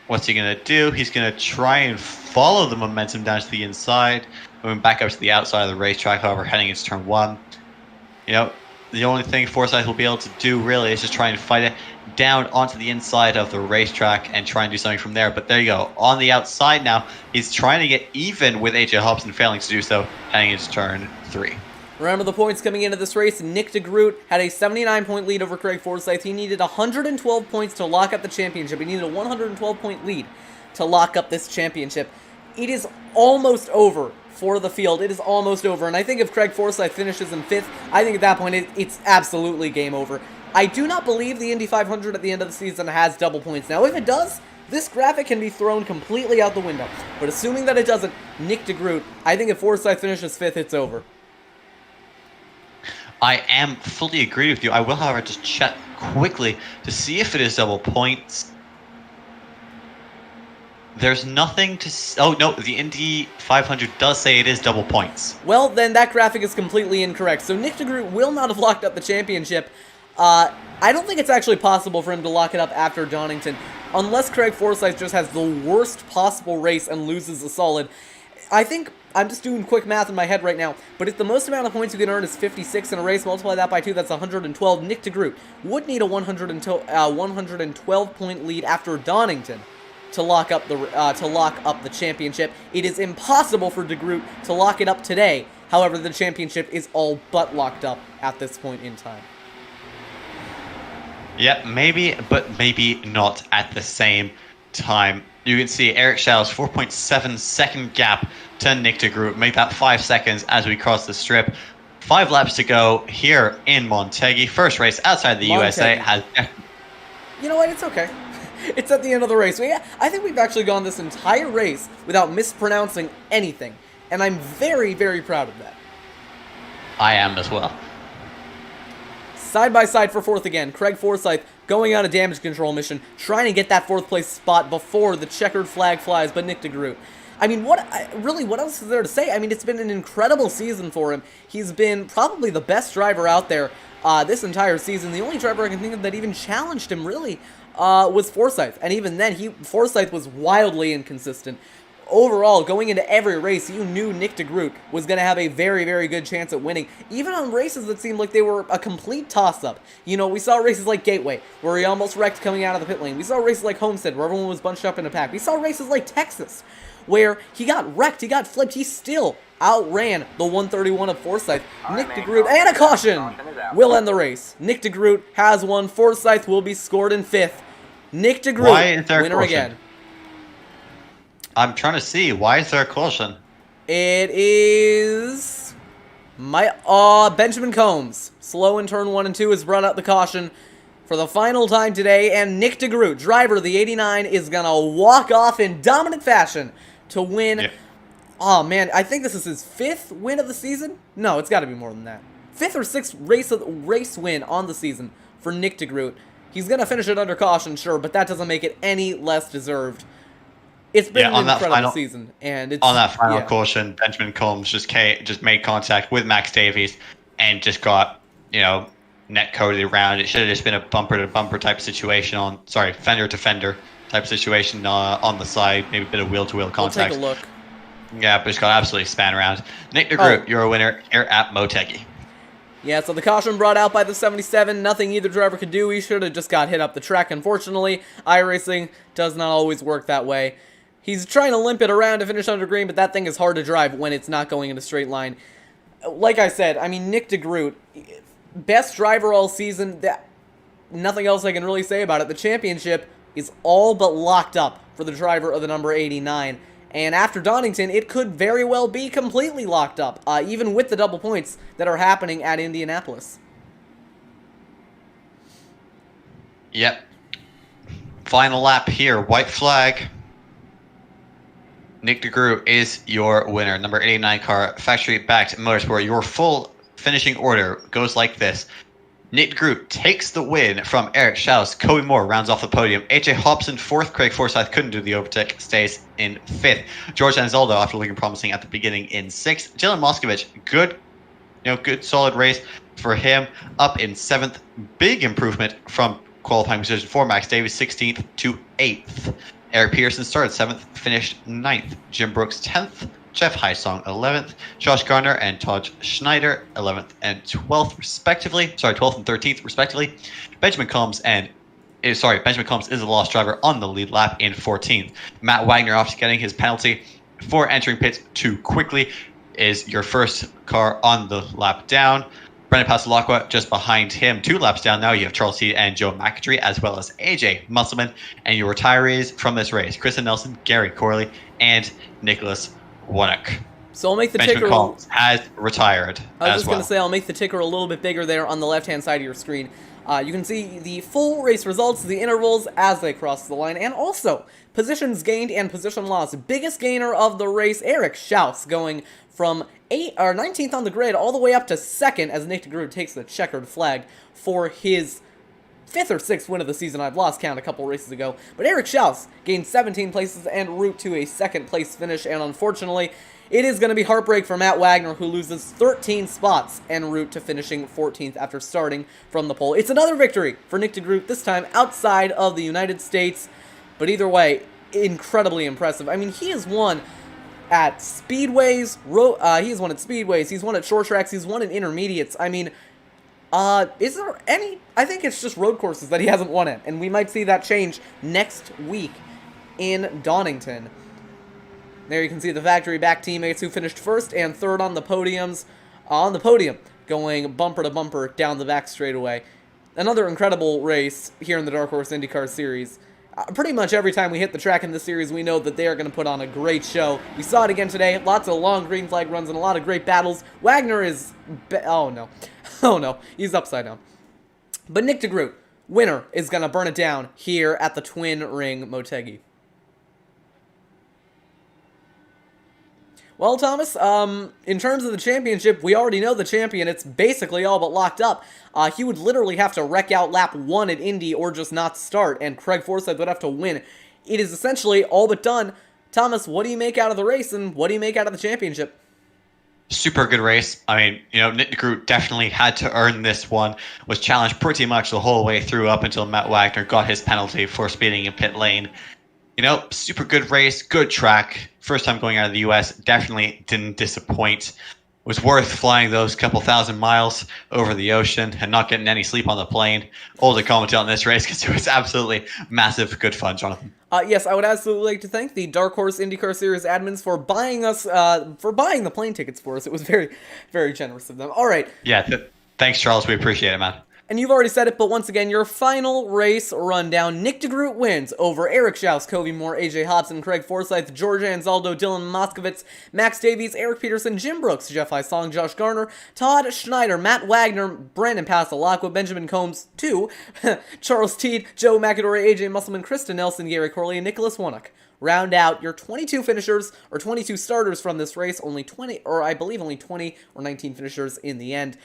S3: What's he going to do? He's going to try and follow the momentum down to the inside. Moving back up to the outside of the racetrack, however, heading into turn 1. You know, the only thing Forsyth will be able to do really is just try and fight it down onto the inside of the racetrack and try and do something from there. But there you go. On the outside now, he's trying to get even with AJ Hobson, failing to do so, heading into turn 3.
S2: Remember the points coming into this race. Nick DeGroot had a 79-point lead over Craig Forsyth. He needed 112 points to lock up the championship. He needed a 112-point lead to lock up this championship. It is almost over for the field. It is almost over. And I think if Craig Forsyth finishes in 5th, I think at that point it's absolutely game over. I do not believe the Indy 500 at the end of the season has double points. Now, if it does, this graphic can be thrown completely out the window. But assuming that it doesn't, Nick DeGroot, I think if Forsyth finishes 5th, it's over.
S3: I am fully agreed with you. I will, however, just check quickly to see if it is double points. There's nothing to... Oh, no, the Indy 500 does say it is double points.
S2: Well, then that graphic is completely incorrect. So Nick DeGroot will not have locked up the championship. I don't think it's actually possible for him to lock it up after Donington, unless Craig Forsyth just has the worst possible race and loses a solid. I think... I'm just doing quick math in my head right now, but if the most amount of points you can earn is 56 in a race, multiply that by 2, that's 112. Nick DeGroot would need a 112-point lead after Donington to lock up the championship. It is impossible for DeGroot to lock it up today. However, the championship is all but locked up at this point in time.
S3: Yep, maybe, but maybe not at the same time. You can see Eric Schau's 4.7 second gap to Nick DeGroot. Make that 5 seconds as we cross the strip. 5 laps to go here in Motegi. First race outside the USA has...
S2: You know what? It's okay. It's at the end of the race. I think we've actually gone this entire race without mispronouncing anything. And I'm very, very proud of that.
S3: I am as well.
S2: Side by side for 4th again. Craig Forsyth going on a damage control mission, trying to get that 4th place spot before the checkered flag flies, but Nick DeGroot. I mean, what else is there to say? I mean, it's been an incredible season for him. He's been probably the best driver out there this entire season. The only driver I can think of that even challenged him, really, was Forsyth. And even then, Forsyth was wildly inconsistent. Overall, going into every race, you knew Nick DeGroot was going to have a very, very good chance at winning, even on races that seemed like they were a complete toss-up. You know, we saw races like Gateway, where he almost wrecked coming out of the pit lane. We saw races like Homestead, where everyone was bunched up in a pack. We saw races like Texas, where he got wrecked, he got flipped, he still outran the 131 of Forsyth. Nick DeGroot, and a caution, will end the race. Nick DeGroot has won. Forsyth will be scored in 5th. Nick DeGroot, winner again.
S3: I'm trying to see. Why is there a caution?
S2: It is Benjamin Combs. Slow in turn 1 and 2 has brought out the caution for the final time today, and Nick DeGroot, driver of the 89, is gonna walk off in dominant fashion to win. Yeah. Oh man, I think this is his 5th win of the season. No, it's got to be more than that. 5th or 6th race win on the season for Nick DeGroot. He's gonna finish it under caution, sure, but that doesn't make it any less deserved. It's been an incredible season, and it's...
S3: On that final caution, Benjamin Combs just made contact with Max Davies and just got, net coated around. It should have just been a bumper-to-bumper type situation fender-to-fender type situation on the side, maybe a bit of wheel-to-wheel contact.
S2: We'll take a look.
S3: Yeah, but just got absolutely span around. Nick DeGroot, you're a winner here at Motegi.
S2: Yeah, so the caution brought out by the 77, nothing either driver could do. He should have just got hit up the track, unfortunately. iRacing does not always work that way. He's trying to limp it around to finish under green, but that thing is hard to drive when it's not going in a straight line. Like I said, I mean, Nick DeGroot, best driver all season. Nothing else I can really say about it. The championship is all but locked up for the driver of the number 89. And after Donington, it could very well be completely locked up, even with the double points that are happening at Indianapolis.
S3: Yep. Final lap here. White flag. Nick DeGroot is your winner. Number 89 car, factory-backed motorsport. Your full finishing order goes like this. Nick DeGroot takes the win from Eric Schaus. Kobe Moore rounds off the podium. AJ Hobson, 4th. Craig Forsyth couldn't do the overtake, stays in 5th. George Anzaldo, after looking promising at the beginning, in 6th. Dylan Moskovich, good solid race for him, up in 7th. Big improvement from qualifying position for Max Davis, 16th to 8th. Eric Pearson started 7th, finished 9th. Jim Brooks, 10th. Jeff Heisong, 11th. Josh Garner and Todd Schneider, 11th and 12th, respectively. 12th and 13th, respectively. Benjamin Combs is the lost driver on the lead lap in 14th. Matt Wagner, after getting his penalty for entering pits too quickly, is your first car on the lap down. Brendan Pasalacqua just behind him, 2 laps down now. You have Charles Heed and Joe McAtee, as well as AJ Musselman. And your retirees from this race, Kristen Nelson, Gary Corley, and Nicholas Wonick.
S2: So I'll make the
S3: Benjamin
S2: ticker.
S3: Collins has retired.
S2: I was just going to say, I'll make the ticker a little bit bigger there on the left-hand side of your screen. You can see the full race results, the intervals as they cross the line, and also positions gained and position lost. Biggest gainer of the race, Eric Schaus, going from 19th on the grid all the way up to 2nd as Nick DeGroot takes the checkered flag for his 5th or 6th win of the season. I've lost count a couple races ago. But Eric Schaus gained 17 places en route to a 2nd place finish, and unfortunately, it is going to be heartbreak for Matt Wagner, who loses 13 spots en route to finishing 14th after starting from the pole. It's another victory for Nick DeGroot, this time outside of the United States. But either way, incredibly impressive. I mean, he has won at speedways, he's won at short tracks, he's won at intermediates. I mean, is there any? I think it's just road courses that he hasn't won at, and we might see that change next week in Donington. There you can see the factory-back teammates who finished 1st and 3rd on the podiums, going bumper to bumper down the back straightaway. Another incredible race here in the Dark Horse IndyCar Series. Pretty much every time we hit the track in this series, we know that they are going to put on a great show. We saw it again today. Lots of long green flag runs and a lot of great battles. Wagner is... oh, no. Oh, no. He's upside down. But Nick DeGroot, winner, is going to burn it down here at the Twin Ring Motegi. Well, Thomas, in terms of the championship, we already know the champion. It's basically all but locked up. He would literally have to wreck out lap 1 at Indy or just not start, and Craig Forsyth would have to win. It is essentially all but done. Thomas, what do you make out of the race, and what do you make out of the championship?
S3: Super good race. I mean, Nick DeGroot definitely had to earn this one. Was challenged pretty much the whole way through up until Matt Wagner got his penalty for speeding in pit lane. Super good race, good track. First time going out of the U.S. Definitely didn't disappoint. Was worth flying those couple thousand miles over the ocean and not getting any sleep on the plane. All to commentate on this race because it was absolutely massive, good fun, Jonathan.
S2: Yes, I would absolutely like to thank the Dark Horse IndyCar Series admins for buying the plane tickets for us. It was very, very generous of them. All right.
S3: Yeah, thanks, Charles. We appreciate it, man.
S2: And you've already said it, but once again, your final race rundown. Nick DeGroot wins over Eric Schaus, Kobe Moore, AJ Hobson, Craig Forsyth, George Anzaldo, Dylan Moskovitz, Max Davies, Eric Peterson, Jim Brooks, Jeff Heisong, Josh Garner, Todd Schneider, Matt Wagner, Brandon Pasalacqua, Benjamin Combs, 2, Charles Teed, Joe McAdory, AJ Musselman, Kristen Nelson, Gary Corley, and Nicholas Wonick. Round out your 22 finishers, or 22 starters from this race, only 20 or 19 finishers in the end.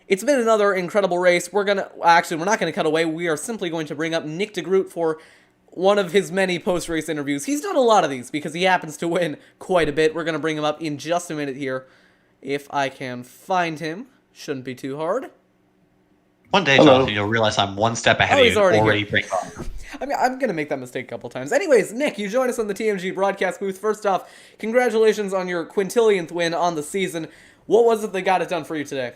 S2: It's been another incredible race. We're not going to cut away. We are simply going to bring up Nick DeGroot for one of his many post-race interviews. He's done a lot of these because he happens to win quite a bit. We're going to bring him up in just a minute here. If I can find him. Shouldn't be too hard.
S3: One day, Jonathan, you'll realize I'm one step ahead of you. Already bring up.
S2: I mean, I'm going to make that mistake a couple times. Anyways, Nick, you join us on the TMG broadcast booth. First off, congratulations on your quintillionth win on the season. What was it that got it done for you today?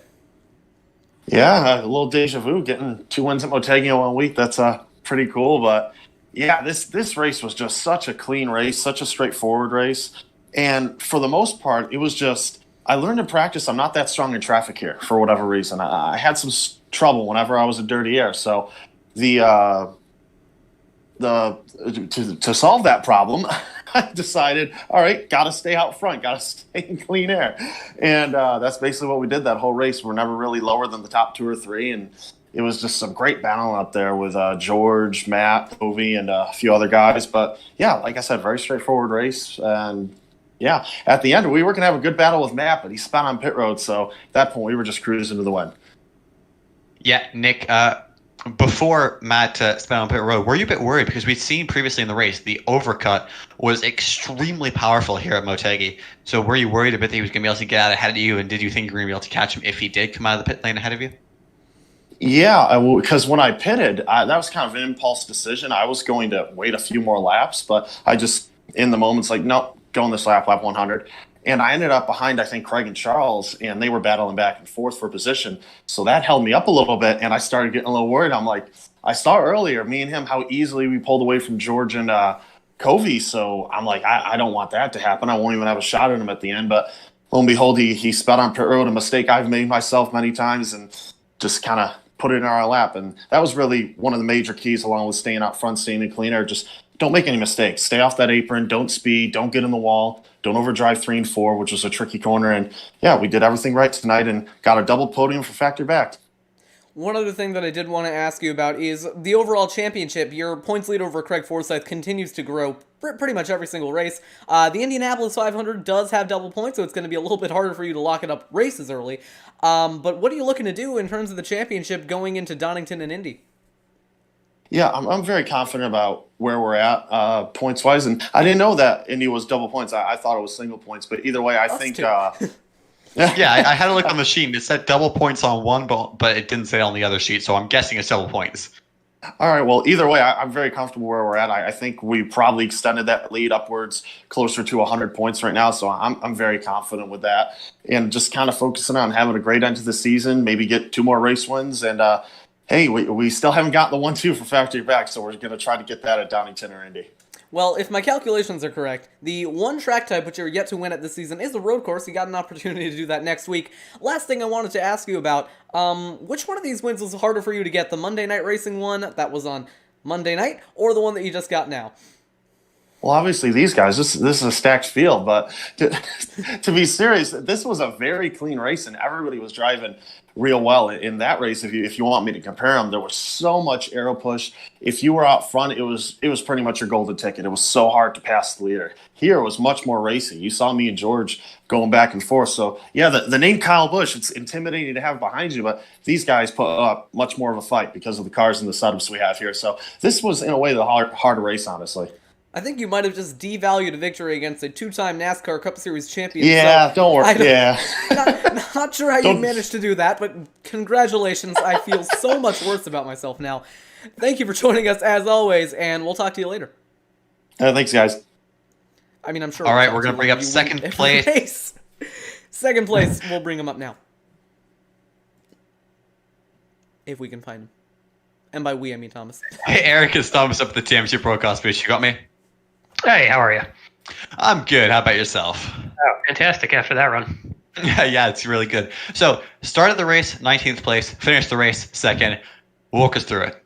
S5: Yeah, a little deja vu, getting 2 wins at Motegi in 1 week. That's pretty cool. But, yeah, this race was just such a clean race, such a straightforward race. And for the most part, it was just – I learned in practice I'm not that strong in traffic here for whatever reason. I had some trouble whenever I was in dirty air. So to solve that problem – I decided, all right, got to stay out front, got to stay in clean air. And that's basically what we did that whole race. We're never really lower than the top 2 or 3. And it was just some great battling up there with George, Matt, Ovi, and a few other guys. But yeah, like I said, very straightforward race. And yeah, at the end, we were going to have a good battle with Matt, but he spun on pit road. So at that point, we were just cruising to the win.
S3: Yeah, Nick, before Matt spun on pit road, were you a bit worried? Because we'd seen previously in the race, the overcut was extremely powerful here at Motegi. So were you worried a bit that he was going to be able to get out ahead of you? And did you think you were going to be able to catch him if he did come out of the pit lane ahead of you?
S5: Yeah, because when I pitted, that was kind of an impulse decision. I was going to wait a few more laps, but I just, in the moment's like, nope, go on this lap 100. And I ended up behind, I think, Craig and Charles, and they were battling back and forth for position. So that held me up a little bit, and I started getting a little worried. I'm like, I saw earlier, me and him, how easily we pulled away from George and Covey. So I'm like, I don't want that to happen. I won't even have a shot at him at the end. But lo and behold, he sped on pit road, a mistake I've made myself many times, and just kind of put it in our lap. And that was really one of the major keys, along with staying out front, staying in clean air. Just don't make any mistakes. Stay off that apron. Don't speed. Don't get in the wall. Don't overdrive 3 and 4, which was a tricky corner. And yeah, we did everything right tonight and got a double podium for Factory Backed.
S2: One other thing that I did want to ask you about is the overall championship. Your points lead over Craig Forsyth continues to grow pretty much every single race. The Indianapolis 500 does have double points, so it's going to be a little bit harder for you to lock it up races early. But what are you looking to do in terms of the championship going into Donington and Indy?
S5: Yeah, I'm very confident about where we're at points-wise. And I didn't know that Indy was double points. I thought it was single points. But either way, I think...
S3: Yeah, I had a look on the sheet, and it said double points on one, but it didn't say on the other sheet, so I'm guessing it's double points.
S5: All right, well, either way, I'm very comfortable where we're at. I think we probably extended that lead upwards closer to 100 points right now, so I'm very confident with that. And just kind of focusing on having a great end to the season, maybe get 2 more race wins, and hey, we still haven't gotten the 1-2 for Factory Back, so we're going to try to get that at Donington or Indy.
S2: Well, if my calculations are correct, the one track type which you're yet to win at this season is the road course. You got an opportunity to do that next week. Last thing I wanted to ask you about, which one of these wins was harder for you to get? The Monday night racing one that was on Monday night, or the one that you just got now?
S5: Well, obviously, these guys, this is a stacked field, but to be serious, this was a very clean race, and everybody was driving real well in that race. If you want me to compare them, there was so much aero push. If you were out front, it was pretty much your golden ticket. It was so hard to pass the leader. Here, it was much more racing. You saw me and George going back and forth. So, yeah, the name Kyle Busch, it's intimidating to have behind you, but these guys put up much more of a fight because of the cars and the setups we have here. So this was, in a way, the harder race, honestly.
S2: I think you might have just devalued a victory against a 2-time NASCAR Cup Series champion.
S5: Yeah,
S2: so
S5: don't worry. Yeah.
S2: Not sure how you managed to do that, but congratulations. I feel so much worse about myself now. Thank you for joining us, as always, and we'll talk to you later.
S5: Thanks, guys.
S2: I mean, I'm sure.
S3: All right, we're going to bring up second place.
S2: Second place, we'll bring him up now. If we can find him. And by we, I mean Thomas.
S3: Hey, Eric, it's Thomas up at the championship broadcast booth. You got me?
S6: Hey, how are you?
S3: I'm good. How about yourself?
S6: Oh, fantastic after that run.
S3: Yeah, it's really good. So, started the race 19th place, finished the race second. Walk us through it.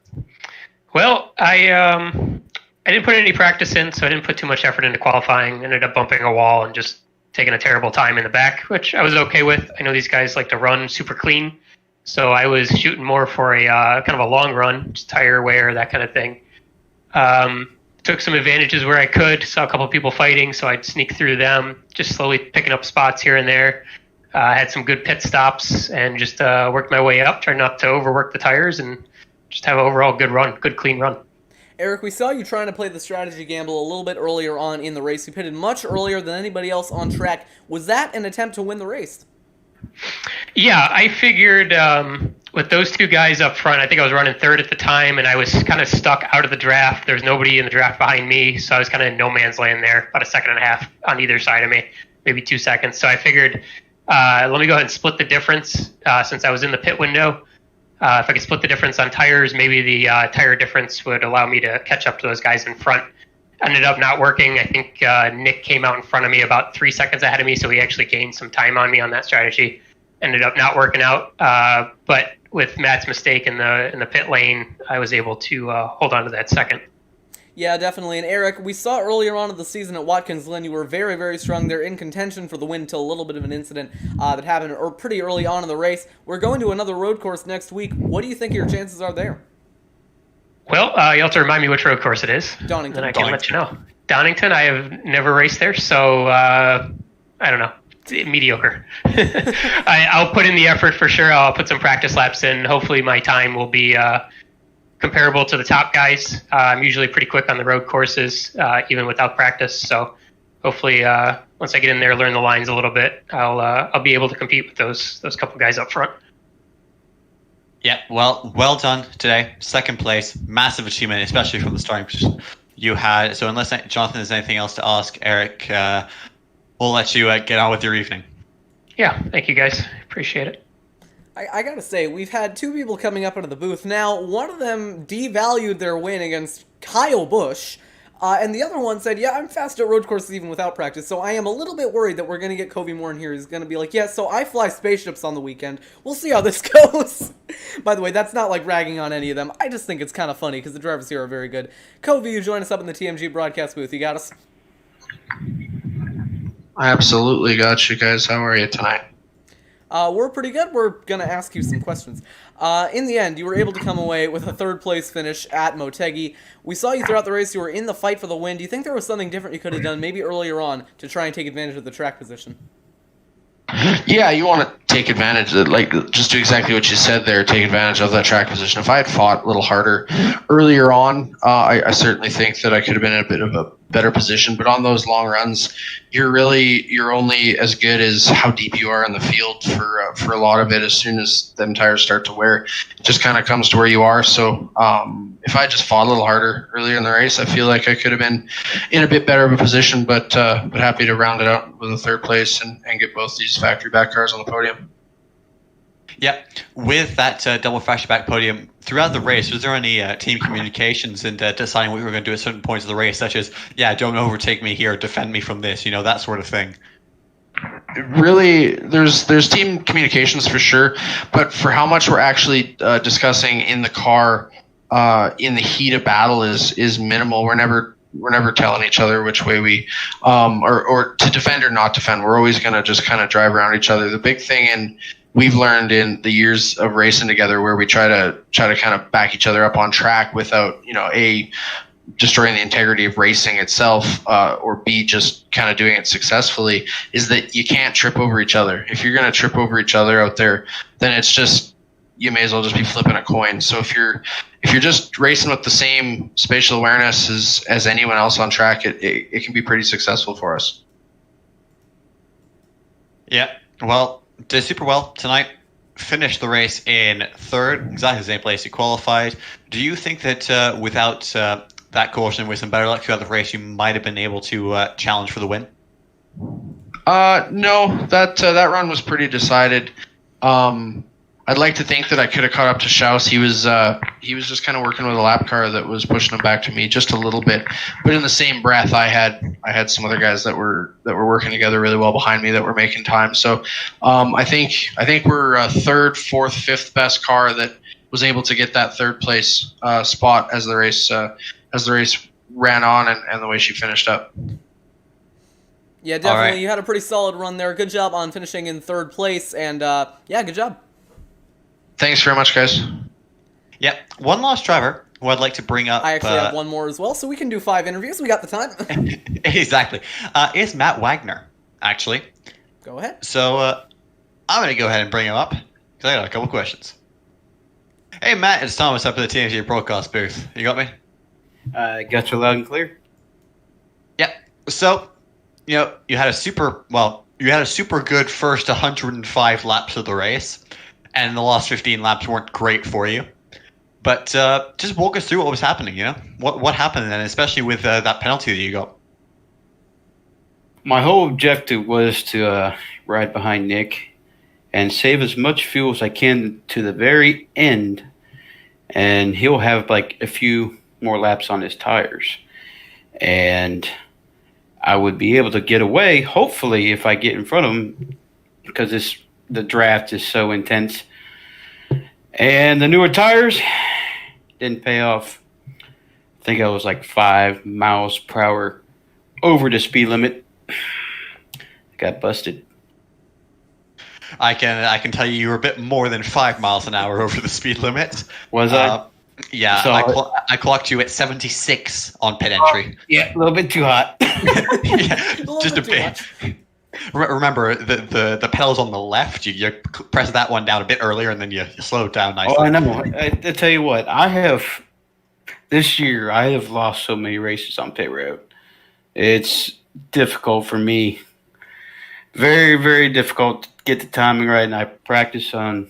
S6: Well, I didn't put any practice in, so I didn't put too much effort into qualifying. Ended up bumping a wall and just taking a terrible time in the back, which I was okay with. I know these guys like to run super clean, so I was shooting more for a kind of a long run, just tire wear, that kind of thing. Took some advantages where I could. Saw a couple of people fighting, so I'd sneak through them, just slowly picking up spots here and there. Had some good pit stops and just worked my way up, tried not to overwork the tires and just have an overall good run, good clean run.
S2: Eric, we saw you trying to play the strategy gamble a little bit earlier on in the race. You pitted much earlier than anybody else on track. Was that an attempt to win the race?
S6: Yeah, I figured with those 2 guys up front, I think I was running third at the time, and I was kind of stuck out of the draft. There was nobody in the draft behind me, so I was kind of in no man's land there, about a second and a half on either side of me, maybe 2 seconds. So I figured, let me go ahead and split the difference since I was in the pit window. If I could split the difference on tires, maybe the tire difference would allow me to catch up to those guys in front. Ended up not working. I think Nick came out in front of me about 3 seconds ahead of me, so he actually gained some time on me on that strategy. Ended up not working out, but with Matt's mistake in the pit lane, I was able to hold on to that second.
S2: Yeah, definitely. And Eric, we saw earlier on in the season at Watkins Glen, you were very, very strong. They're in contention for the win until a little bit of an incident that happened pretty early on in the race. We're going to another road course next week. What do you think your chances are there?
S6: Well, you have to remind me which road course it is.
S2: Donington.
S6: And I can let you know. Donington, I have never raced there, so I don't know. Mediocre. I'll put in the effort for sure. I'll put some practice laps in. Hopefully my time will be comparable to the top guys. I'm usually pretty quick on the road courses, even without practice. So hopefully once I get in there, learn the lines a little bit, I'll be able to compete with those couple guys up front.
S3: Yeah, well done today. Second place, massive achievement, especially from the starting position you had. So unless Jonathan has anything else to ask, Eric, we'll let you get on with your evening.
S6: Yeah, thank you guys. Appreciate it.
S2: I gotta say, we've had two people coming up into the booth. Now, one of them devalued their win against Kyle Busch, and the other one said, yeah, I'm fast at road courses even without practice, so I am a little bit worried that we're going to get Covey Moore in here. He's going to be like, yeah, so I fly spaceships on the weekend. We'll see how this goes. By the way, that's not like ragging on any of them. I just think it's kind of funny because the drivers here are very good. Covey, you join us up in the TMG broadcast booth. You got us?
S7: I absolutely got you guys. How are you tonight?
S2: We're pretty good. We're going to ask you some questions. In the end, you were able to come away with a third-place finish at Motegi. We saw you throughout the race. You were in the fight for the win. Do you think there was something different you could have done maybe earlier on to try and take advantage of the track position?
S7: Yeah, you want to take advantage of, like, just do exactly what you said there, take advantage of that track position. If I had fought a little harder earlier on, I certainly think that I could have been in a bit of a better position. But on those long runs, you're only as good as how deep you are in the field for a lot of it. As soon as them tires start to wear, it just kind of comes to where you are. So if I just fought a little harder earlier in the race, I feel like I could have been in a bit better of a position. But happy to round it out with a third place and get both these factory back cars on the podium.
S3: Yeah, with that double factory back podium, throughout the race, was there any team communications and deciding what you were going to do at certain points of the race, such as, yeah, don't overtake me here, defend me from this, that sort of thing?
S7: Really, there's team communications for sure, but for how much we're actually discussing in the car in the heat of battle is minimal. We're never telling each other which way we or to defend or not defend. We're always going to just kind of drive around each other. The big thing, and we've learned in the years of racing together, where we try to kind of back each other up on track without A, destroying the integrity of racing itself, or B, just kind of doing it successfully, is that you can't trip over each other. If you're going to trip over each other out there, then it's just, you may as well just be flipping a coin. So if you're just racing with the same spatial awareness as anyone else on track, it can be pretty successful for us.
S3: Yeah, well, did super well tonight. Finished the race in third, exactly the same place you qualified. Do you think that without that caution, with some better luck throughout the race, you might have been able to challenge for the win?
S7: No, that run was pretty decided. I'd like to think that I could have caught up to Schaus. He was just kind of working with a lap car that was pushing him back to me just a little bit. But in the same breath, I had some other guys that were working together really well behind me that were making time. So I think we're third, fourth, fifth best car that was able to get that third place spot as the race ran on and the way she finished up.
S2: Yeah, definitely.
S3: Right.
S2: You had a pretty solid run there. Good job on finishing in third place, and yeah, good job.
S7: Thanks very much, guys.
S3: Yep. One last driver who I'd like to bring up.
S2: I actually have one more as well, so we can do 5 interviews. We got the time.
S3: Exactly. Is Matt Wagner, actually.
S2: Go ahead.
S3: So I'm going to go ahead and bring him up because I got a couple questions. Hey, Matt, it's Thomas up in the TNG broadcast booth. You got me?
S8: Got you loud and clear.
S3: Yep. So, you had a super good first 105 laps of the race. And the last 15 laps weren't great for you. But just walk us through what was happening, What happened then, especially with that penalty that you got?
S8: My whole objective was to ride behind Nick and save as much fuel as I can to the very end. And he'll have like a few more laps on his tires. And I would be able to get away, hopefully, if I get in front of him, because the draft is so intense. And the newer tires didn't pay off. I think I was like 5 miles per hour over the speed limit. Got busted.
S3: I can tell you were a bit more than 5 miles an hour over the speed limit.
S8: Was I?
S3: Yeah,
S8: So-
S3: I clocked you at 76 on pit entry.
S8: Yeah, a little bit too hot.
S3: Yeah, just a
S2: bit too
S3: bit.
S2: much.
S3: Remember, the pedal's on the left. You press that one down a bit earlier, and then you slow it down nicely.
S8: Oh, I know. I tell you what, this year I have lost so many races on pit road. It's difficult for me. Very, very difficult to get the timing right, and I practice it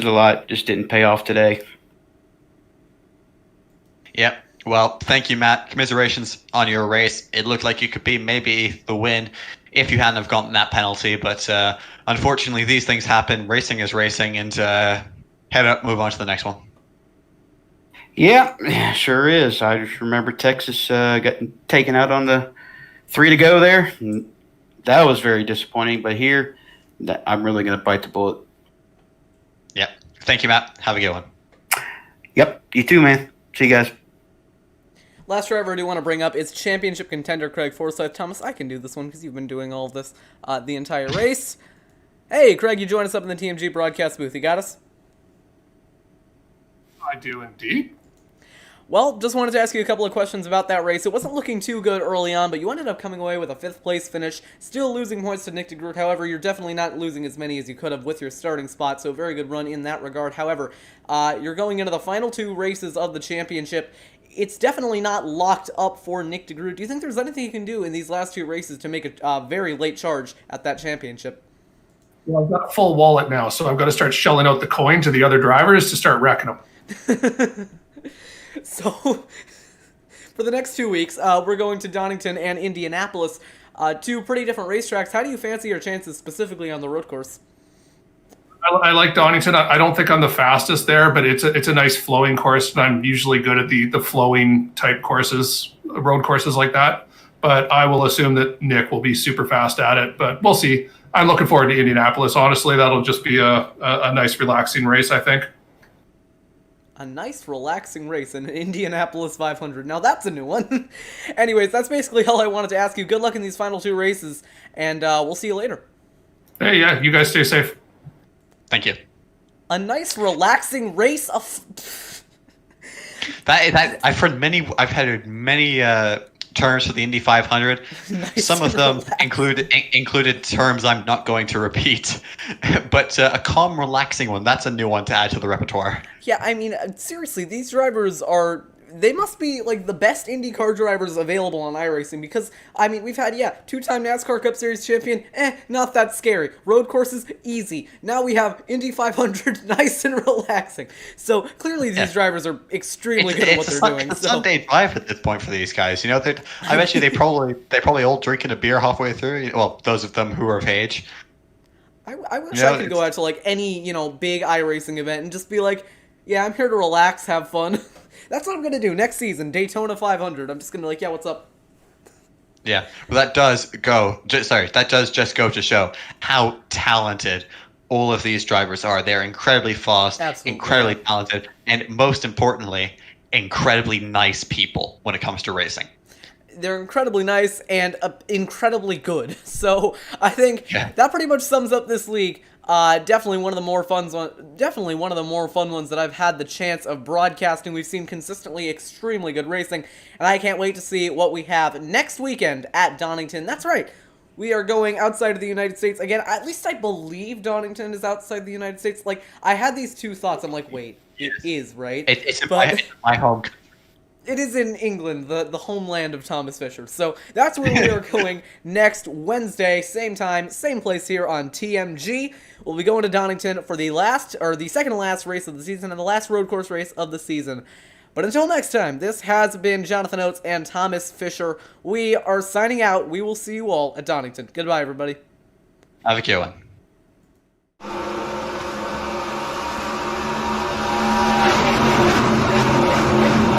S8: a lot. Just didn't pay off today.
S3: Yep. Well, thank you, Matt. Commiserations on your race. It looked like you could be maybe the win if you hadn't have gotten that penalty, but unfortunately these things happen. Racing is racing, and head up, move on to the next one.
S8: Yeah, sure is. I just remember Texas getting taken out on the 3 to go there. And that was very disappointing, but here, I'm really going to bite the bullet.
S3: Yep. Thank you, Matt. Have a good one.
S8: Yep, you too, man. See you guys.
S2: Last driver I do want to bring up is championship contender Craig Forsyth. Thomas, I can do this one because you've been doing all of this the entire race. Hey, Craig, you joined us up in the TMG broadcast booth. You got us?
S9: I do indeed.
S2: Well, just wanted to ask you a couple of questions about that race. It wasn't looking too good early on, but you ended up coming away with a 5th place finish, still losing points to Nick de Groot. However, you're definitely not losing as many as you could have with your starting spot, so very good run in that regard. However, you're going into the final 2 races of the championship. It's definitely not locked up for Nick de Groot. Do you think there's anything you can do in these last 2 races to make a very late charge at that championship?
S9: Well, I've got a full wallet now, so I've got to start shelling out the coin to the other drivers to start wrecking them.
S2: So, for the next 2 weeks, we're going to Donington and Indianapolis, 2 pretty different racetracks. How do you fancy your chances specifically on the road course?
S9: I like Donington. I don't think I'm the fastest there, but it's a nice flowing course, and I'm usually good at the flowing type courses, road courses like that. But I will assume that Nick will be super fast at it, but we'll see. I'm looking forward to Indianapolis. Honestly, that'll just be a nice, relaxing race, I think.
S2: A nice, relaxing race in Indianapolis 500. Now, that's a new one. Anyways, that's basically all I wanted to ask you. Good luck in these final 2 races, and we'll see you later.
S9: Hey, yeah, you guys stay safe.
S3: Thank you.
S2: A nice, relaxing race of...
S3: That I've heard many terms for the Indy 500.
S2: Nice
S3: Some of them
S2: relaxing.
S3: included terms I'm not going to repeat, but a calm, relaxing one, that's a new one to add to the repertoire.
S2: Yeah, I mean, seriously, these drivers are... They must be, like, the best IndyCar drivers available on iRacing because, I mean, we've had, 2-time NASCAR Cup Series champion, not that scary. Road courses, easy. Now we have Indy 500, nice and relaxing. So, clearly these drivers are extremely good at what they're doing.
S3: It's a Sunday drive at this point for these guys. You know, I bet you they probably all drinking a beer halfway through. Well, those of them who are of age.
S2: I wish I could go out to, like, any, big iRacing event and just be like, yeah, I'm here to relax, have fun. That's what I'm going to do next season, Daytona 500. I'm just going to be like, yeah, what's up?
S3: Yeah, well, that does just go to show how talented all of these drivers are. They're incredibly fast,
S2: Absolutely.
S3: incredibly talented, and most importantly, incredibly nice people when it comes to racing.
S2: They're incredibly nice and incredibly good. So I think that pretty much sums up this league. Definitely one of the more fun ones that I've had the chance of broadcasting. We've seen consistently extremely good racing, and I can't wait to see what we have next weekend at Donington. That's right. We are going outside of the United States again. At least I believe Donington is outside the United States. Like, I had these 2 thoughts. I'm like, wait, it is, right?
S3: It's in my home.
S2: It is in England, the homeland of Thomas Fisher. So that's where we are going next Wednesday, same time, same place here on TMG. We'll be going to Donington for the second to last race of the season and the last road course race of the season. But until next time, this has been Jonathan Oates and Thomas Fisher. We are signing out. We will see you all at Donington. Goodbye, everybody.
S3: Have a good one.